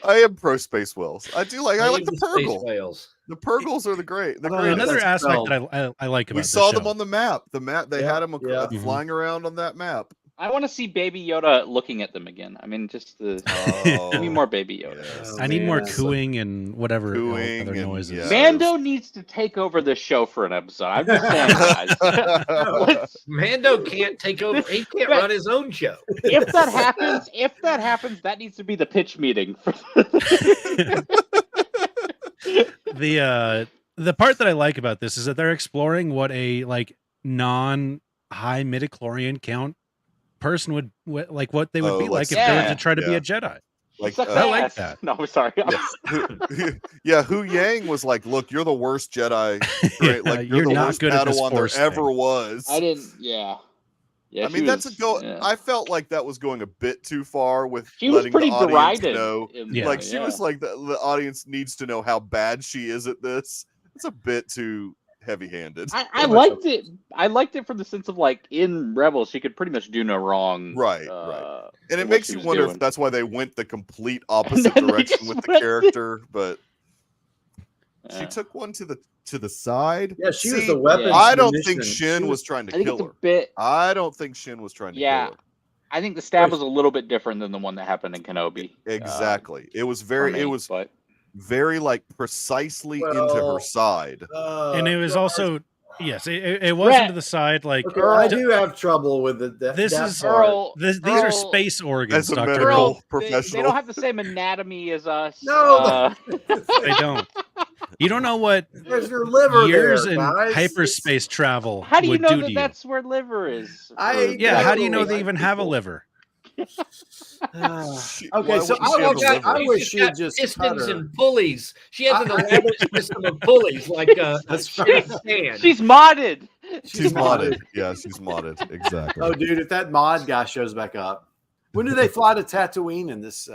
I am pro Space Whales. I do like. I like the Space Purgle. whales. The Purgles are the great. The I don't know, greatest. Another that's aspect spelled. that I like about We this saw show. them on the map. The map they Yeah, had them yeah. flying around on that map. I want to see Baby Yoda looking at them again. I mean, just give me more Baby Yoda. Yes. I need more man. cooing and whatever Cooing other and- noises. yeah. Mando needs to take over this show for an episode. I'm just saying, guys. Let's- Mando can't take over. He can't run his own show. if that happens, that needs to be the pitch meeting. The part that I like about this is that they're exploring what a like non-high midichlorian count person would like what they would be like if they were to try to be a Jedi. Like, Suck I like ass. that. No, I'm sorry. Hu Yang was like, "Look, you're the worst Jedi. Right? Like You're the not worst good at this Padawan there Force ever thing." was." I didn't. Yeah. I mean, that's a go. Yeah. I felt like that was going a bit too far with She was letting pretty the audience derided. know. Yeah. Like she was like the audience needs to know how bad she is at this. It's a bit too heavy-handed. I liked it. I liked it from the sense of like in Rebels, she could pretty much do no wrong. Right. And it what makes she you was wonder doing. if that's why they went the complete opposite then they direction just with the went- character. But she Yeah. took one to the side. Yeah, she was See, the weapons. I don't think munition. Shin She was trying to I think kill it's a her. bit. I don't think Shin was trying to Yeah. kill her. I think the stab was a little bit different than the one that happened in Kenobi. Exactly. It was for very. me, It was but very like precisely into Well, her side. And it was also yes, it wasn't to the side like Okay, I do have trouble with it. This that is- part. Earl, these are Earl- space organs, As a Dr. medical Earl. They professional. don't have the same anatomy as us. No, They don't. You don't know what There's your liver years there, in guys. hyperspace travel How do you would know do that to you. that's where liver is? Yeah, how do you know Exactly. they even have a liver? Okay, so I wish she had just cut pistons her. and pulleys. She has an elaborate system of pulleys, like That's shit stand. She's modded. She's modded. Yeah, she's modded. Exactly. Oh, dude, if that mod guy shows back up, when do they fly to Tatooine in this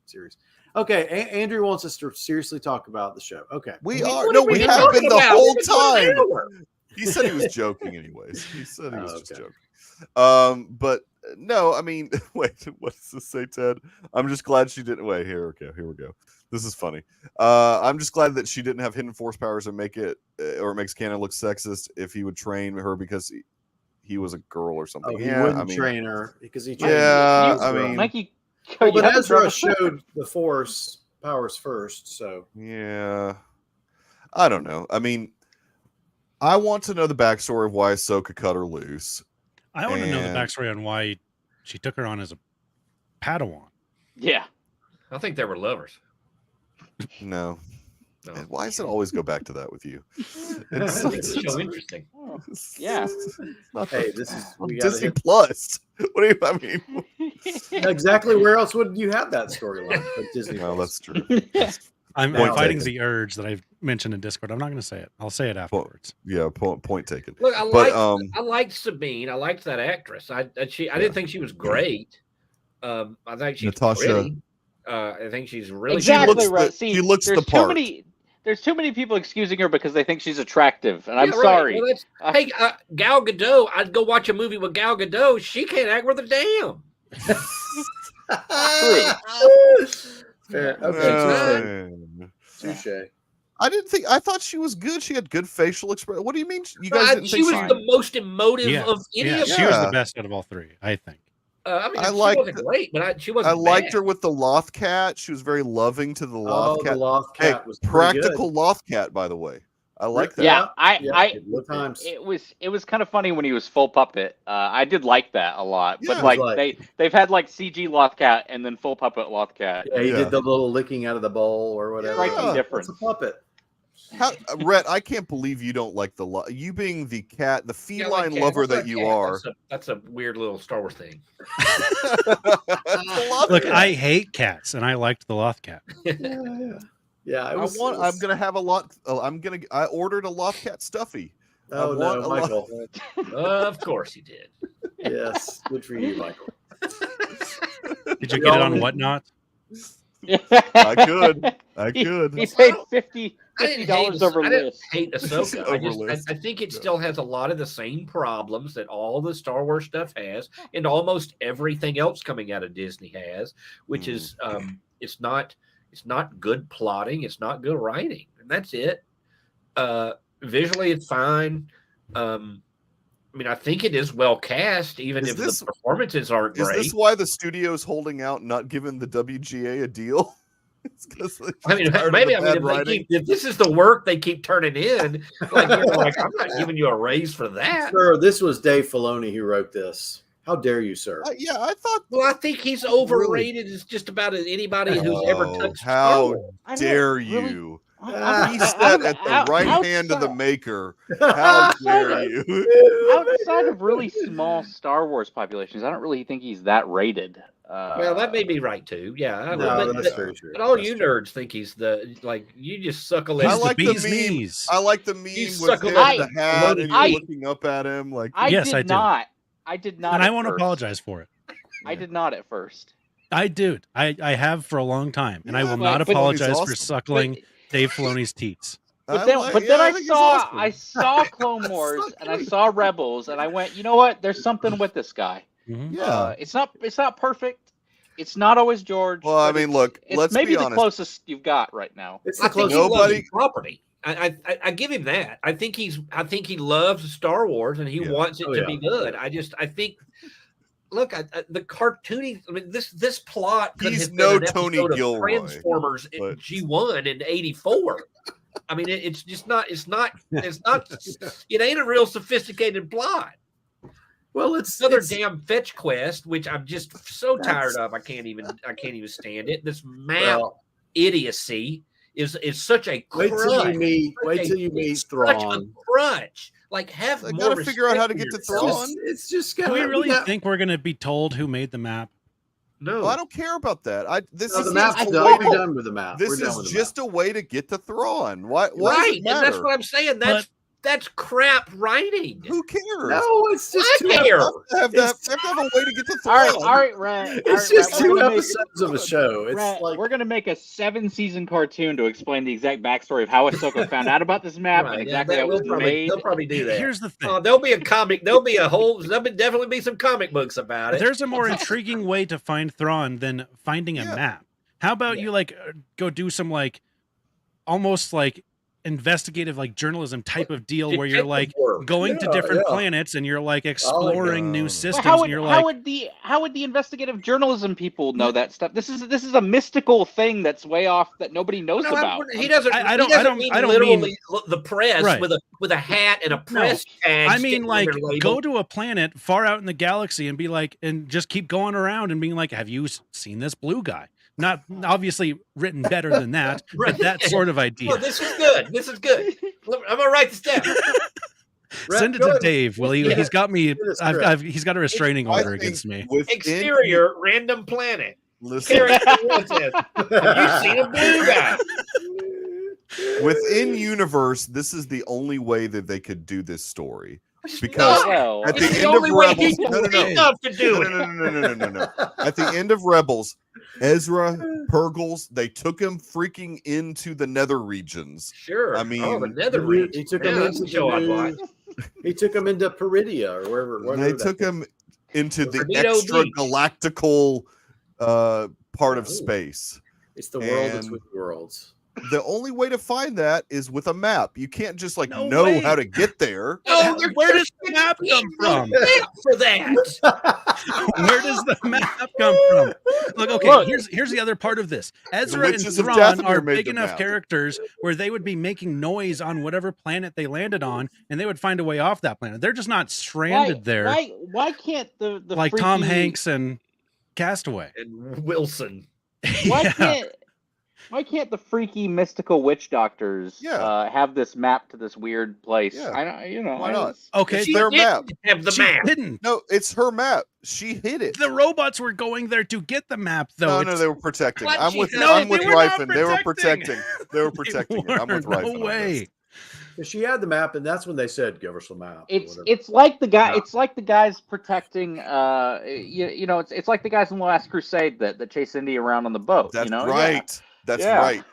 series? Okay, Andrew wants us to seriously talk about the show. Okay, We What are. are No, we we even have talking been the about? whole We've been going an time. hour. He said he was joking, anyways. He said he was just okay. joking. But no, I mean, wait, what does this say, Ted? I'm just glad she didn't. Wait, here we go. This is funny. I'm just glad that she didn't have hidden force powers and make it, or it makes canon look sexist if he would train her because he was a girl or something. Oh, he yeah, wouldn't I mean, train her because he trained yeah, her. I mean, Mikey. Well, you but have a Ezra trouble- showed the force powers first, so yeah, I don't know. I mean, I want to know the backstory of why Ahsoka cut her loose. I want to know the And- backstory on why she took her on as a Padawan. Yeah. I think they were lovers. No. No. And why does it always go back to that with you? It's, Makes the show interesting. Yeah. it's not hey, this is on we got Disney Plus. What do you? I mean, exactly where else would you have that storyline? But Disney. well, Plus. that's true. I'm Point fighting taken. the urge that I've mentioned in Discord. I'm not going to say it. I'll say it afterwards. Yeah, point taken. Look, I But liked Sabine. I liked that actress. I didn't think she was great. I think she's Natasha. pretty. I think she's really Exactly looks right. the- See, she looks the there's part. There's too many people excusing her because they think she's attractive, and I'm Yeah, right. sorry. Well, hey, Gal Gadot. I'd go watch a movie with Gal Gadot. She can't act worth a damn. Fair. Okay, touche. I didn't think. I thought she was good. She had good facial expression. What do you mean? You guys didn't She think was the most emotive Yeah, of any yeah, of she them. was Yeah. the best out of all three, I think. I mean, I she liked- wasn't great, but she wasn't. I liked bad. her with the Loth cat. She was very loving to the Loth Oh, cat. the Loth Hey, cat was pretty good. practical Loth cat, by the way. I like that. Yeah, Yeah, what times? it was kind of funny when he was full puppet. I did like that a lot, Yeah. but like Like- they've had like CG Lothcat and then full puppet Lothcat. Yeah, he Yeah. did the little licking out of the bowl or whatever. Striking Yeah. difference. That's a puppet. How, Rhett, I can't believe you don't like you being the cat, the Yeah, I like feline cat. lover What's that you cat? are. That's a weird little Star Wars thing. Look, I hate cats, and I liked the Loth cat. Yeah, it was, I'm gonna have a lot. I ordered a Loth cat stuffy. Oh no, Michael. Of course he did. Yes, good for you, Michael. Did you get it on Whatnot? I could. He paid $50 over I didn't list. hate Ahsoka. Over list. I think it still has a lot of the same problems that all the Star Wars stuff has, and almost everything else coming out of Disney has, which is it's not good plotting, it's not good writing, and that's it. Visually, it's fine. I mean, I think it is well cast, even if the performances aren't great. Is this why the studio's holding out, not giving the WGA a deal? It's because if this is the work they keep turning in, like I'm not giving you a raise for that. Sir, this was Dave Filoni who wrote this. How dare you, sir? Yeah, I thought. Well, I think he's overrated as just about anybody who's ever touched. How dare you? He sat at the right hand of the maker. How dare you? Outside of really small Star Wars populations, I don't really think he's that rated. Well, that may be right too. Yeah, that's very true. But all you nerds think he's you just suckle in. I like the meme. I like the meme with him, the hat, and you're looking up at him. Like, I did not, and I won't apologize for it. I did not at first. I do. I have for a long time, and I will not apologize for suckling Dave Filoni's teats. But then I saw Clone Wars and I saw Rebels, and I went, you know what? There's something with this guy. Mm-hmm. Yeah, it's not perfect. It's not always George. Well, I mean, look, let's maybe be the honest. closest you've got right now. I think he loves his property. I give him that. I think he loves Star Wars and he wants it to be good. I think. Look, the cartoony. I mean, this plot. He's no Tony Gilroy. Transformers in G1 in '84. I mean, it's just not. It's not. It ain't a real sophisticated plot. Well, it's another damn fetch quest, which I'm just so tired of. I can't even stand it. This map idiocy is such a crutch. Wait till you meet Thrawn. Such a crutch. Like, have I more. Gotta figure out how to get to Thrawn. It's just. Do we really think we're going to be told who made the map? No, well, I don't care about that. The map's done. We're done with the map. This is just a way to get to Thrawn. Why right, and that's what I'm saying. That's crap writing. Who cares? No, it's just I care. Have to have a way to get to Thrawn. All right, Red. It's just 2 episodes of a show. It's Red, like we're gonna make a 7-season cartoon to explain the exact backstory of how Ahsoka found out about this map and exactly how it was made. They'll probably do that. Here's the thing. There'll be a comic. There'll definitely be some comic books about it. There's a more intriguing way to find Thrawn than finding a map. How about you go do some almost investigative journalism type of deal where you're going to different planets and you're exploring new systems. Well, and you're how would the investigative journalism people know that stuff? This is a mystical thing that's way off that nobody knows about. He doesn't. I don't mean the press with a hat and a press tag. I mean, go to a planet far out in the galaxy and be and just keep going around and being have you seen this blue guy? Not obviously written better than that, but that sort of idea. Oh, this is good. I'm gonna write this down. Send it to Dave. Well, he's got me. He's got a restraining order against me. Exterior random planet. Listen, have you seen a blue guy? Within universe, this is the only way that they could do this story. Because at the end of Rebels, no. At the end of Rebels, Ezra, Purgles, they took him freaking into the nether regions. Sure. I mean, the nether regions. He took him into Peridia or wherever. They took him into the extra galactical part of space. It's the world between worlds. The only way to find that is with a map. You can't just know how to get there. No, where does the map come from? For that, where does the map come from? Look, here's the other part of this. Ezra and Thrawn are big enough characters where they would be making noise on whatever planet they landed on, and they would find a way off that planet. They're just not stranded there. Why can't the like freaky... Tom Hanks and Castaway and Wilson? Why can't the freaky mystical witch doctors have this map to this weird place? Yeah. Why not? Okay, it's their map. Have the map didn't. No, it's her map. She hid it. The robots were going there to get the map, though. No, they were protecting. I'm with They Ryfin. They were protecting. They were protecting it. I'm with Ryfin. No way. She had the map, and that's when they said, "Give us the map." It's like the guy. It's like the guys protecting. It's like the guys in the Last Crusade that chase Indy around on the boat. That's right. Yeah. That's right.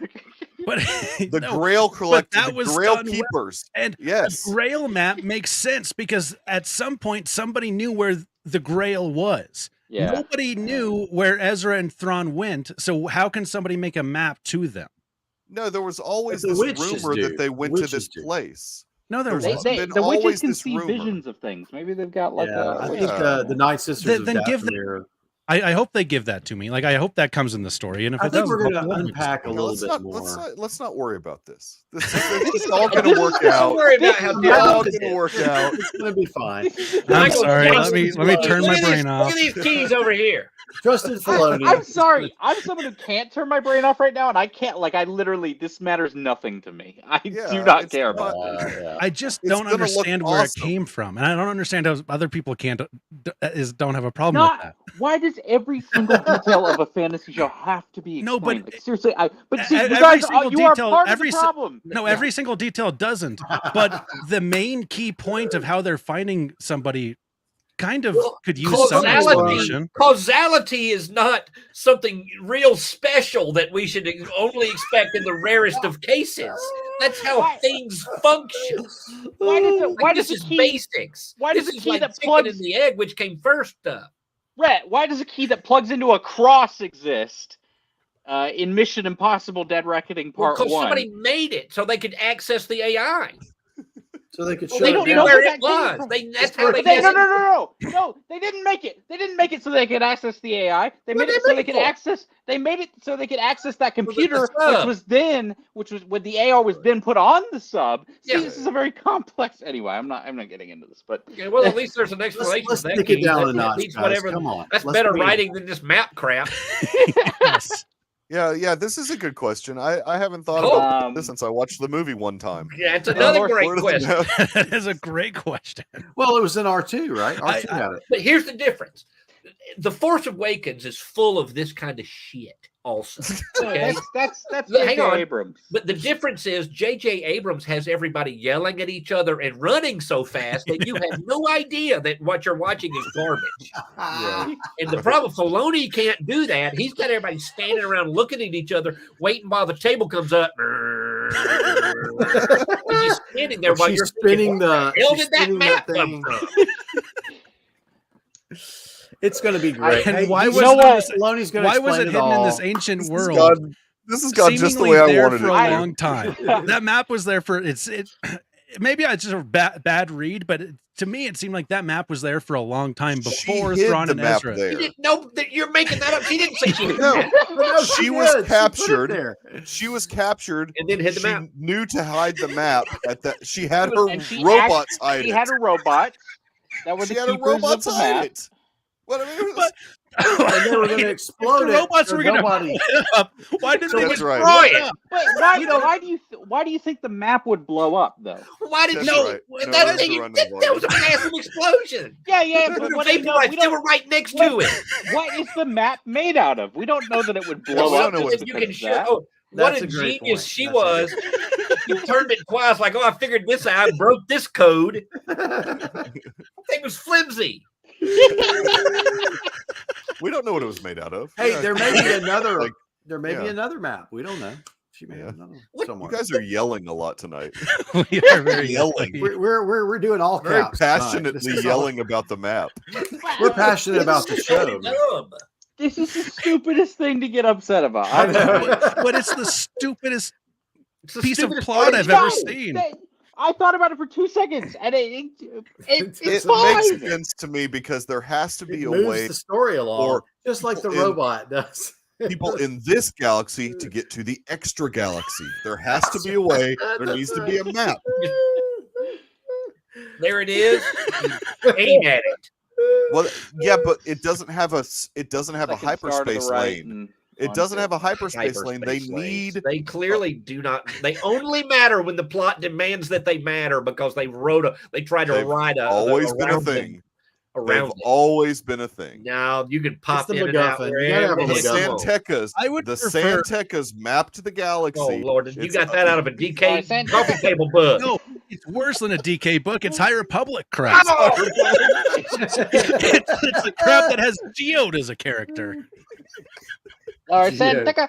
But the Grail collectors, that was the Grail keepers, and yes, the Grail map makes sense because at some point somebody knew where the Grail was. Yeah. Nobody knew where Ezra and Thrawn went, so how can somebody make a map to them? No, there was always this rumor that they went to this place. No, there the witches can see visions of things. Maybe they've got like I think the Night Sisters then give them. I hope they give that to me. Like, I hope that comes in the story. And if I think we're going to unpack a little bit more. Let's not worry about this. This is all going to work out. It's all going to work out. It's going to be fine. I'm sorry. Let me turn my brain off. Look at these keys over here. Trusted Filoni. I'm sorry. I'm someone who can't turn my brain off right now, and I can't. Like, I literally, this matters nothing to me. I do not care about this. Yeah. I just don't understand where it came from, and I don't understand how other people don't have a problem with that. Why does every single detail of a fantasy show have to be explained? No, but like, seriously, every single detail, every problem. No, every single detail doesn't. But the main key point of how they're finding somebody kind of could use some explanation. Causality is not something real special that we should only expect in the rarest of cases. That's how things function. Why does this the is key, basics? Why does this the is key like that chicken plugs in the egg, which came first up? Rhett, why does a key that plugs into a cross exist in Mission Impossible: Dead Reckoning Part 1? Because somebody made it so they could access the AI. So they could show they don't know where it was. That's how they did it. No, they didn't make it. They didn't make it so they could access the AI. They made it so they could access. They made it so they could access that computer, which was when the AR was then put on the sub. See, this is a very complex. Anyway, I'm not getting into this, but well, at least there's an explanation. Let's take it down a notch, guys. Come on, that's better writing than this map crap. Yes. Yeah, this is a good question. I haven't thought about this since I watched the movie one time. Yeah, it's another great question. That is a great question. Well, it was in R2, right? R2 had it. But here's the difference. The Force Awakens is full of this kind of shit also. Okay? that's J.J. Abrams. But the difference is J.J. Abrams has everybody yelling at each other and running so fast that you have no idea that what you're watching is garbage. Yeah. And the problem, Filoni can't do that. He's got everybody standing around looking at each other, waiting while the table comes up. And he's standing there while you're spinning the. Where did that map come from? It's going to be great. And why was Filoni's going to why was it hidden in this ancient world? This has gone just the way I wanted it for a long time. That map was there for it. Maybe I just a bad read, but to me it seemed like that map was there for a long time before Thrawn and Ezra. You didn't know that you're making that up. She didn't say she was she was captured. She was captured and then hid the map. Knew to hide the map at that. She had her robots hide it. She had her robots. That were the keepers of the map. What I mean, and they were going to explode the robots were going to up. Why did they destroy it? But why do you think the map would blow up though? Why did that was a massive explosion? Yeah, but they were right next to it. What is the map made out of? We don't know that it would blow up. You can show what a genius she was. You turned it twice, like, I figured this out. I broke this code. It was flimsy. We don't know what it was made out of. Hey, there may be another. There may be another map. We don't know. She may have another one somewhere. You guys are yelling a lot tonight. We are very yelling. We're doing all very caps passionately yelling about the map. We're passionate about the show. This is the stupidest thing to get upset about. I know, but it's the stupidest piece of plot I've ever seen. I thought about it for 2 seconds, and it makes sense to me because there has to be a way the story along, just like the robot does. People in this galaxy to get to the extra galaxy. There has to be a way. There needs to be a map. There it is. Aim at it. Well, yeah, but it doesn't have a hyperspace lane. It doesn't have a hyperspace lane. They clearly do not. They only matter when the plot demands that they matter because they tried to write always been a thing. around They've it. always been a thing. Now you can pop the in and out MacGuffin. You gotta have wherever a The the heck you want. Santecas, I would the prefer- Santecas mapped the galaxy. Oh Lord, you It's got that out of a DK Santeca. coffee table book. No, it's worse than a DK book. It's High Republic crap. It's the crap that has Geode as a character. All right, Santeca.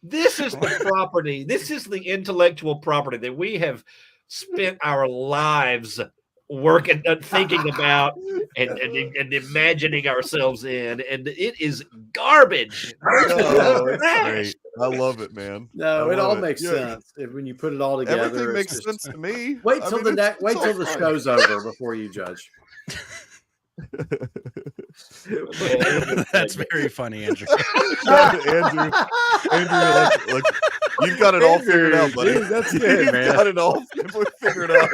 This is the property. This is the intellectual property that we have spent our lives working, thinking about, and imagining ourselves in, and it is garbage. Oh, it's Trash. great. I love it, man. No, I it all love makes sense when you put it all together. Everything it's makes just- sense to me. Wait I till mean, it's wait all till the fine. show's over before you judge. That's very funny, Andrew. Andrew, like, you've got it all figured out, buddy. Dude, that's good, You've man. got it all figured out.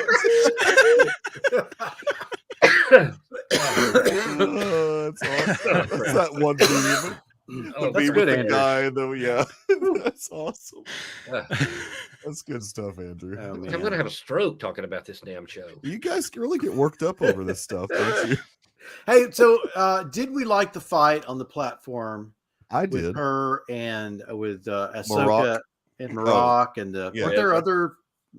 Oh, that's awesome. That's that one meme. Oh, The that's meme good, with the Andrew. guy, though. Yeah, that's awesome. That's good stuff, Andrew. Oh, I'm man. gonna have a stroke talking about this damn show. You guys really get worked up over this stuff, don't you? Hey, so did we like the fight on the platform I with did. her and with Ahsoka Marok. and Marok and yeah. weren't there other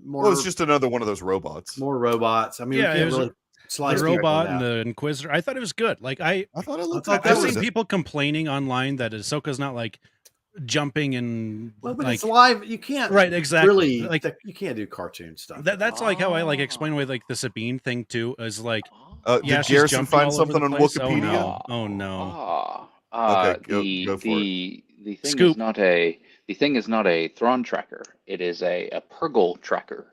more Well, it's just another one of those robots. more robots? I mean, Yeah, we it can't was really slice The people robot in and half. the Inquisitor. I thought it was good. Like I I thought it looked thought like that I've that was seen was people complaining online that Ahsoka's not like jumping and Well, but like it's live. You can't right exactly really like you can't do cartoon stuff. that's like how I like explain with like the Sabine thing too is like yeah did she's Garrison jumping find all over something the on place. Wikipedia? Oh no. Okay, go for the thing Scoop. is not a Thrawn tracker. It is a Purgle tracker.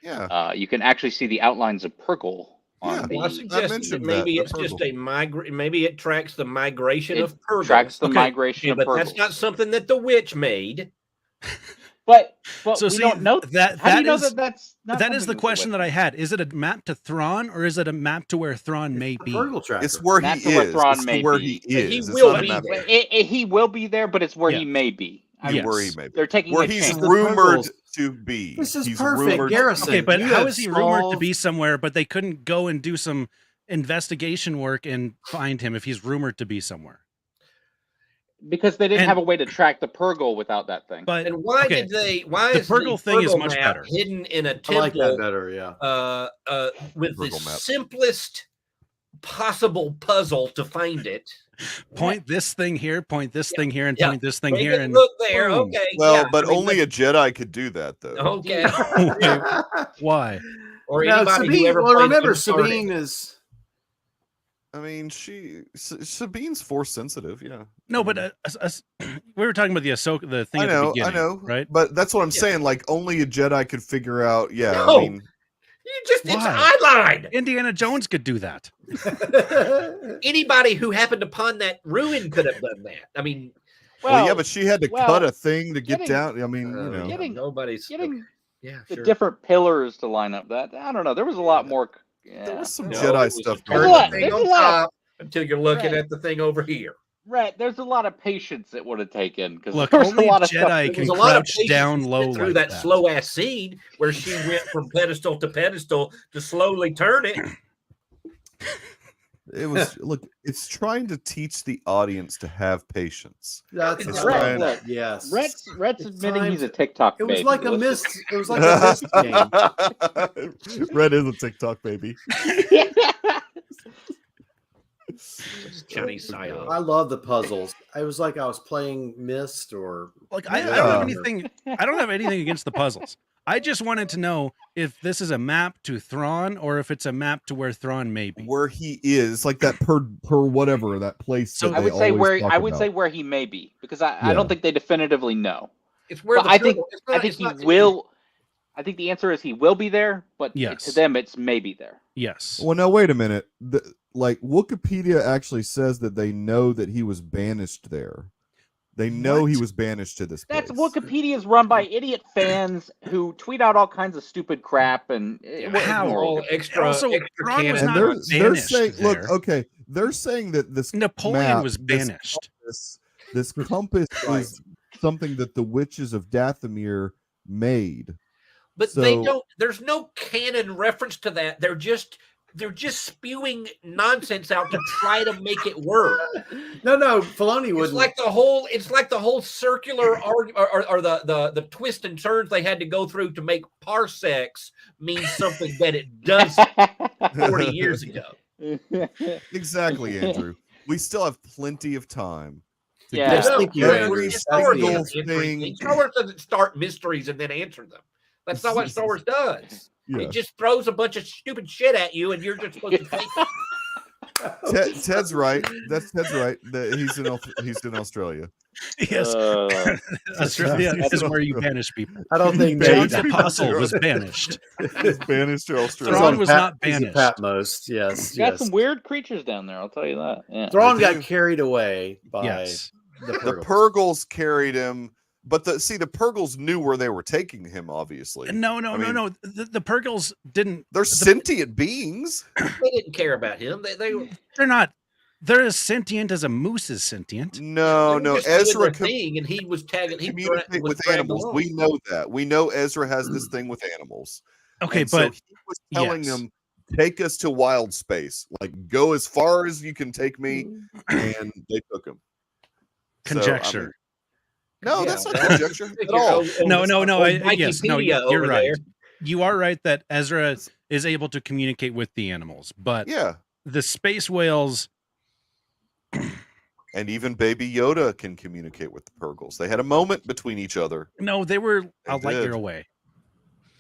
Yeah. You can actually see the outlines of Purgle on Well, I the suggest that mentioned maybe that, it's the just Purgle. maybe it tracks the migration It of Purgle. tracks the Okay. migration Okay, of but that's Purgles. not something that the witch made. But So we see, don't know that How do you that know is- that that's not that is the something question the that I had. Is it a map to Thrawn or is it a map to where Thrawn may The be? Purgle tracker. It's where That's he where is. Thrawn It's may where be. he is. It's will not a be map. there. He will be there, but it's where Yeah. he may be. I mean, where he Yes. may be. They're taking Where a he's chance. The rumored Purgles- to be. This is He's perfect, rumored- Garrison. Okay, but You how have is he rumored to solved- be somewhere, but they couldn't go and do some investigation work and find him if he's rumored to be somewhere? Because they didn't And- have a way to track the Purgle without that thing. But And why okay, did they? Why the is Purgle thing is Purgle much map better. hidden in a I like that temple? better. Yeah. With the Purgle map. simplest possible puzzle to find it. point this thing here, point this thing here, and Yeah. point this thing Make here, it and look there. boom. Okay. Well, yeah, but I mean, only a Jedi could do that, though. okay. why? Or Now, anybody who Sabine, ever well, played remember, Uncharted. Sabine is. I mean, Sabine's force sensitive. Yeah. No, but we were talking about the Ahsoka, the thing I at the know, beginning, right? But that's what I'm Yeah. saying. Like, only a Jedi could figure out. Yeah, No. I mean, You just it's Why? eyeline. Indiana Jones could do that. Anybody who happened upon that ruin could have done that. I mean, well, yeah, but she had to well, cut a thing to get getting- down. I mean, you know, Getting- nobody's getting yeah, the sure. different pillars to line up. That I don't know. There was a lot more. there Yeah. was some No, Jedi it was stuff turn going There's a the lot- on. thing there's on a lot. top until you're looking Right. at the thing over here. Right. There's a lot of patience it would have taken because Look, there was only a lot of stuff. Jedi There can was a lot of crouch patience down to sit low through like that that. slow ass scene where she went from pedestal to pedestal to slowly turn it. It was look. It's trying to teach the audience to have patience. That's It's right. right. Yes. Rhett's It's admitting time he's a to- TikTok It was baby. like a Let's mist. It was like a mist game. Red is a TikTok baby. just- Chinese psyop. I love the puzzles. I was like I was playing Mist or Like I don't Yeah. have anything. I don't have anything against the puzzles. I just wanted to know if this is a map to Thrawn or if it's a map to where Thrawn may be. Where he is, like that per whatever that place. So that I they would say always where talk I would about. say where he may be because I Yeah. don't think they definitively know. It's where But the I think Purgle- it's I not- think it's he not- will. I think the answer is he will be there, but Yes. to them it's maybe there. Yes. Well, now wait a minute. Like Wikipedia actually says that they know that he was banished there. They know he What? was banished to this place. That's Wikipedia is run by idiot fans who tweet out all kinds of stupid crap and How? ignore all Wikipedia. extra, Also, extra Thrawn was canon. And not they're banished saying, look, there. okay, they're saying that this Napoleon map, was this banished. This compass is something that the witches of Dathomir made. But they So- don't. There's no canon reference to that. They're just they're just spewing nonsense out to try to make it work. No, Filoni It's wouldn't. like the whole circular or the twist and turns they had to go through to make parsecs mean something that it doesn't 40 years ago. Exactly, Andrew. We still have plenty of time. To Yeah. get I think you every agree. Star Wars single doesn't answer anything. thing. Star Wars doesn't start mysteries and then answer them. That's not what Star Wars does. Yeah. It just throws a bunch of stupid shit at you, and you're just supposed to take it. Ted's right. That's Ted's right. He's in Australia. Yes, Australia is where you banish people. I don't think John Banished. Apostle was banished. He's banished to Australia. Thrawn was not banished. Patmos, yes. Got yes. some weird creatures down there. I'll tell you that. Yeah. Thrawn They got do. carried away by Yes. the The Purgles. Purgles carried him, but the Purgles knew where they were taking him. Obviously, No. I mean- No. The Purgles didn't. they're sentient beings. They didn't care about him. They're not. They're as sentient as a moose is sentient. No, they were just Ezra doing their thing, and he was tagging. He communicate was with dragged animals. along. We know that. We know Ezra has this thing with animals. Okay, And so but he was telling yes. them, "Take us to wild space. Like, go as far as you can take me." And they took him. So, I mean, conjecture. no, Yeah, that's not well, conjecture at all. No. Yes, no. Wikipedia You're over right. there. You are right that Ezra is able to communicate with the animals, but Yeah, the space whales. and even Baby Yoda can communicate with the Purgles. They had a moment between each other. No, they were a light did. year away.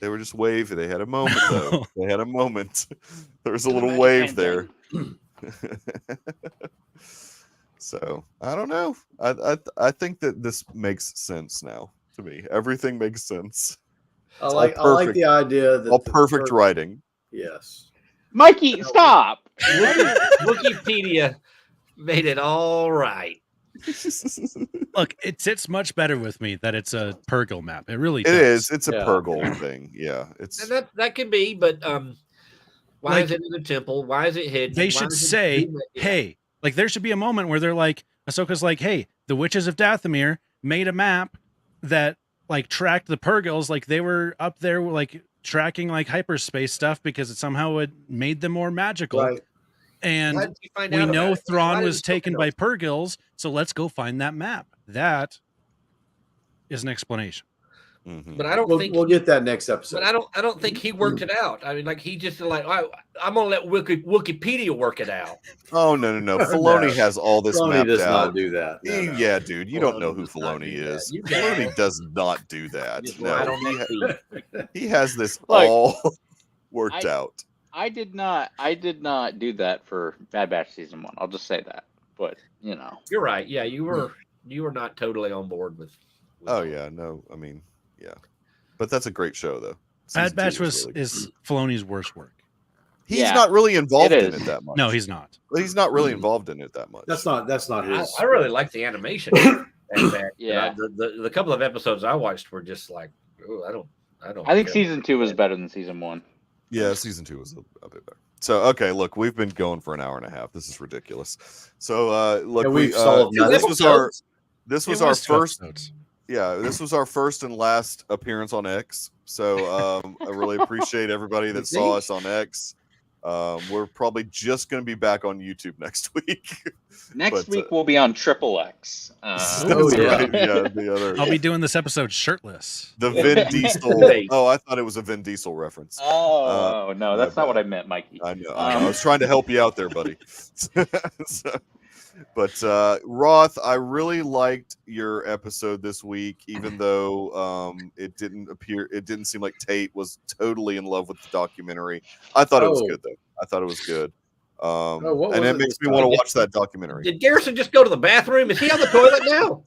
They were just waving. They had a moment, though. They had a moment. There was a little Magic wave hand there. So I don't know. I think that this makes sense now to me. Everything makes sense. I all like perfect. the idea that All the perfect Purgles- writing. Yes. Mikey, stop. Wikipedia made it all right. Look, it sits much better with me that it's a Purgle map. It really It does. is. It's a Yeah. Purgle thing. Yeah. It's And that could be, but why Like, is it in the temple? Why is it hidden? They Why should is it say, doing that? Yeah. hey, like there should be a moment where they're like, Ahsoka's like, hey, the witches of Dathomir made a map that like tracked the Purgles, like they were up there like tracking like hyperspace stuff because it somehow it made them more magical. Right. And Why did you find we out know about it? Thrawn Why was did Ahsoka taken know? by Purgles, so let's go find that map. That is an explanation. Mhm. But I don't We'll, think. we'll get that next episode. But I don't think he worked it out. I mean, like he just like I'm gonna let Wikipedia work it out. Oh no. Filoni No. has all this Filoni mapped does out. not do that. No, no. Yeah, dude, you don't know who Filoni does not Filoni do that. is. You got Filoni does not do that. Just No, right on that feed. he has this Look, all worked I- out. I did not do that for Bad Batch season 1. I'll just say that. But you know, You're right. Yeah, you were not totally on board with Oh yeah, no, I mean, yeah, but that's a great show though. Bad Season Batch 2 was really good. is Filoni's worst work. He's Yeah, not really involved it in is. it that much. No, he's not. He's not really involved in it that much. That's not his. I really like the animation. Back. Yeah. The couple of episodes I watched were just like, oh, I don't. I think care. season 2 was better than season 1. Yeah, season 2 was a bit better. So okay, look, we've been going for an hour and a half. This is ridiculous. So look, And we we've solved this nothing. was our It our was 2 first episodes. yeah, this was our first and last appearance on X. So I really appreciate everybody that saw us on X. We're probably just going to be back on YouTube next week. Next But, week we'll be on Triple X. That's Oh, yeah. right. Yeah, the other I'll be doing this episode shirtless. the Vin Diesel. Hey. Oh, I thought it was a Vin Diesel reference. Oh no, that's my not what bad. I meant, Mikey. I know. I was trying to help you out there, buddy. But Roth, I really liked your episode this week, even though it didn't seem like Tate was totally in love with the documentary. I thought it was Oh. good though. I thought it was good. what And was it it makes this me want to time? watch that documentary. Did Garrison just go to the bathroom? Is he on the toilet now?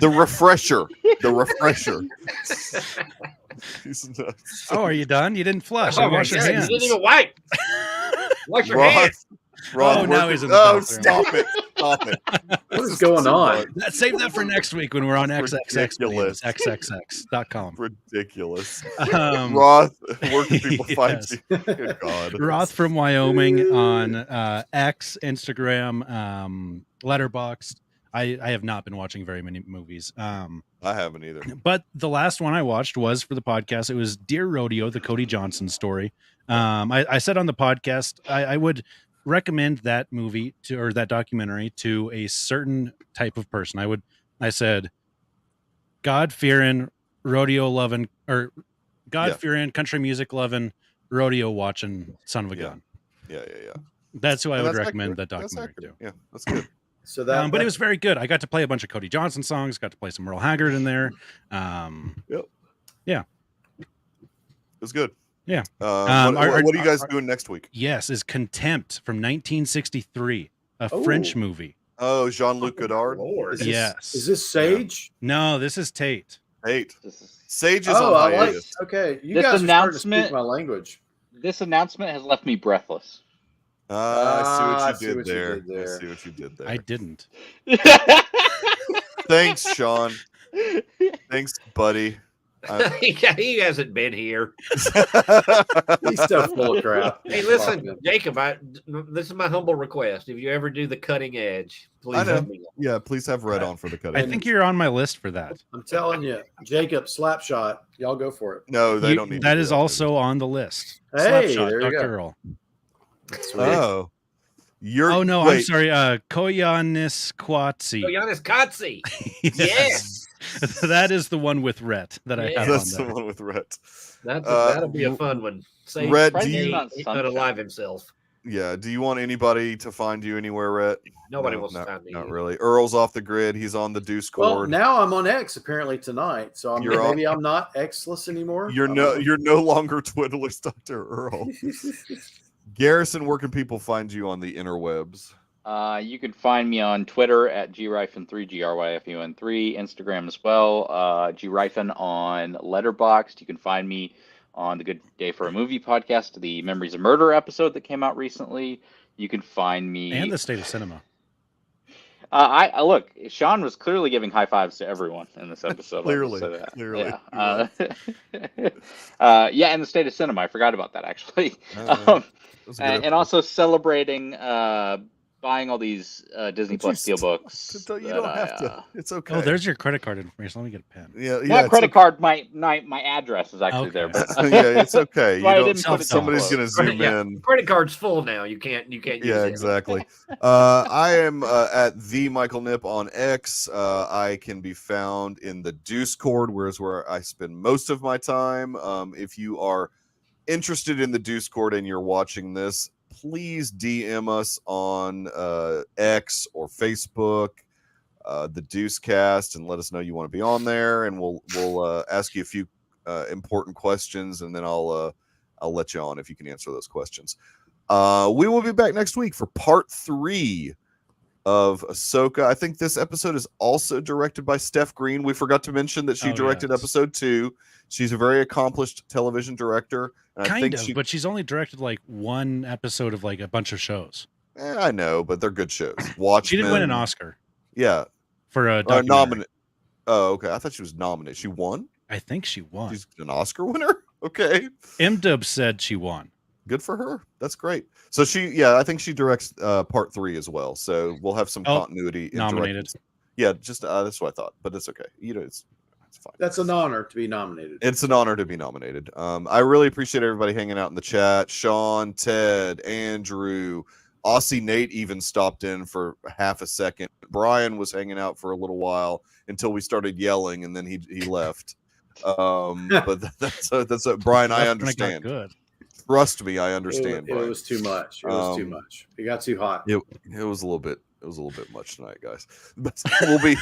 The refresher. The refresher. He's nuts. Oh, are you done? You didn't flush. Oh, Wash your God, hands. You didn't even wipe. Wash your Roth, hands. Roth, now work he's it- in the Oh, bathroom. stop it. Stop it. What is going on? Save that for next week when we're on It's XXX ridiculous. xxx.com. Ridiculous. Um, Roth, where can people find yes. you? Good God. Roth from Wyoming on X, Instagram, Letterboxd. I have not been watching very many movies. I haven't either. But the last one I watched was for the podcast. It was Dear Rodeo, the Cody Johnson story. I said on the podcast I would recommend that movie or that documentary to a certain type of person. I said God-fearing, rodeo loving, or God-fearing, country music loving, rodeo watching son of a gun. Yeah. That's who I And would that's recommend accurate. that That's documentary accurate. to. Yeah, that's good. So But it was very good. I got to play a bunch of Cody Johnson songs. Got to play some Merle Haggard in there. Yep. Yeah. It was good. Yeah. What are you guys doing next week? Yes, is Contempt from 1963, a French movie. Oh, Jean-Luc Godard. Lord. Yes. Is this Sage? No, this is Tate. Sage is on hiatus. Okay, you This guys are starting to announcement- speak my language. This announcement has left me breathless. I see what you did there. I see what you did there. I didn't. Thanks, Sean. Thanks, buddy. He hasn't been here. He's still full of crap. Hey, listen, Jacob. This is my humble request. If you ever do the cutting edge, please I know. let me know. Yeah, please have Red on for the cutting. I think you're on my list for that. I'm telling you, Jacob, Slapshot. Y'all go for it. No, they don't need. That is also on the list. Hey, Slapshot, there you Dr. go. Earl. Sweet. Oh, you're. Oh no, wait. I'm sorry. Koyanis Kwatsi. Giannis Kotze. Yes. That is the one with Rhett that I have That's on the there. one with Rhett. That'll be a fun one. Say, Rhett, do he you- unalive himself. Yeah. Do you want anybody to find you anywhere, Rhett? Nobody No, wants to find me. Not really. Earl's off the grid. He's on the Deuce Well, Cord. now I'm on X apparently tonight, so maybe I'm not X-less anymore. You're no longer Twitterless Dr. Earl. Garrison, where can people find you on the interwebs? You can find me on Twitter at grifen3, GRYFUN3, Instagram as well, grifen on Letterboxd. You can find me on the Good Day for a Movie podcast, the Memories of Murder episode that came out recently. You can find me And the State of Cinema. I look. Sean was clearly giving high fives to everyone in this episode. Clearly. Yeah. And the State of Cinema. I forgot about that actually. And also celebrating buying all these Disney Plus steelbooks. You don't have to. It's okay. Oh, there's your credit card information. Let me get a pen. Yeah. Not credit card. My address is actually there. But Yeah, it's okay. I didn't put it Somebody's so going to close. zoom in. Credit card's full now. You can't use Yeah, it. exactly. I am at the Michael Nip on X. I can be found in the Deuce Cord, where I spend most of my time. If you are interested in the Deuce Cord and you're watching this, please DM us on X or Facebook, the Deucecast, and let us know you want to be on there, and we'll ask you a few important questions, and then I'll let you on if you can answer those questions. We will be back next week for part 3 of Ahsoka. I think this episode is also directed by Steph Green. We forgot to mention that she directed episode 2. She's a very accomplished television director. And but she's only directed like one episode of like a bunch of shows. I know, but they're good shows. Watchmen. She did win an Oscar. Yeah. For a documentary. Oh, okay. I thought she was nominated. She won? I think she won. She's an Oscar winner? Okay. M-Dub said she won. Good for her. That's great. So I think she directs part 3 as well. So we'll have some continuity. In nominated. Yeah, just that's what I thought, but it's okay. It's fine. That's an honor to be nominated. It's an honor to be nominated. I really appreciate everybody hanging out in the chat. Sean, Ted, Andrew, Aussie Nate even stopped in for half a second. Brian was hanging out for a little while until we started yelling, and then he left. But that's Brian. I understand. Good. Trust me, I understand. It was too much. It was too much. It got too hot. It was a little bit. It was a little bit much tonight, guys. But we'll be.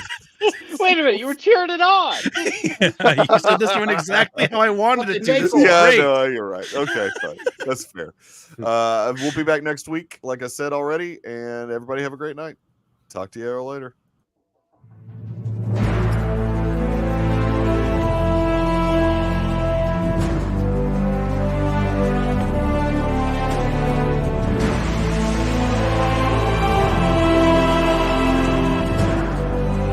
Wait a minute, you were cheering it on. You said this one exactly how I wanted it to. This is Yeah, great. no, you're right. Okay, fine. That's fair. We'll be back next week, like I said already, and everybody have a great night. Talk to you all later.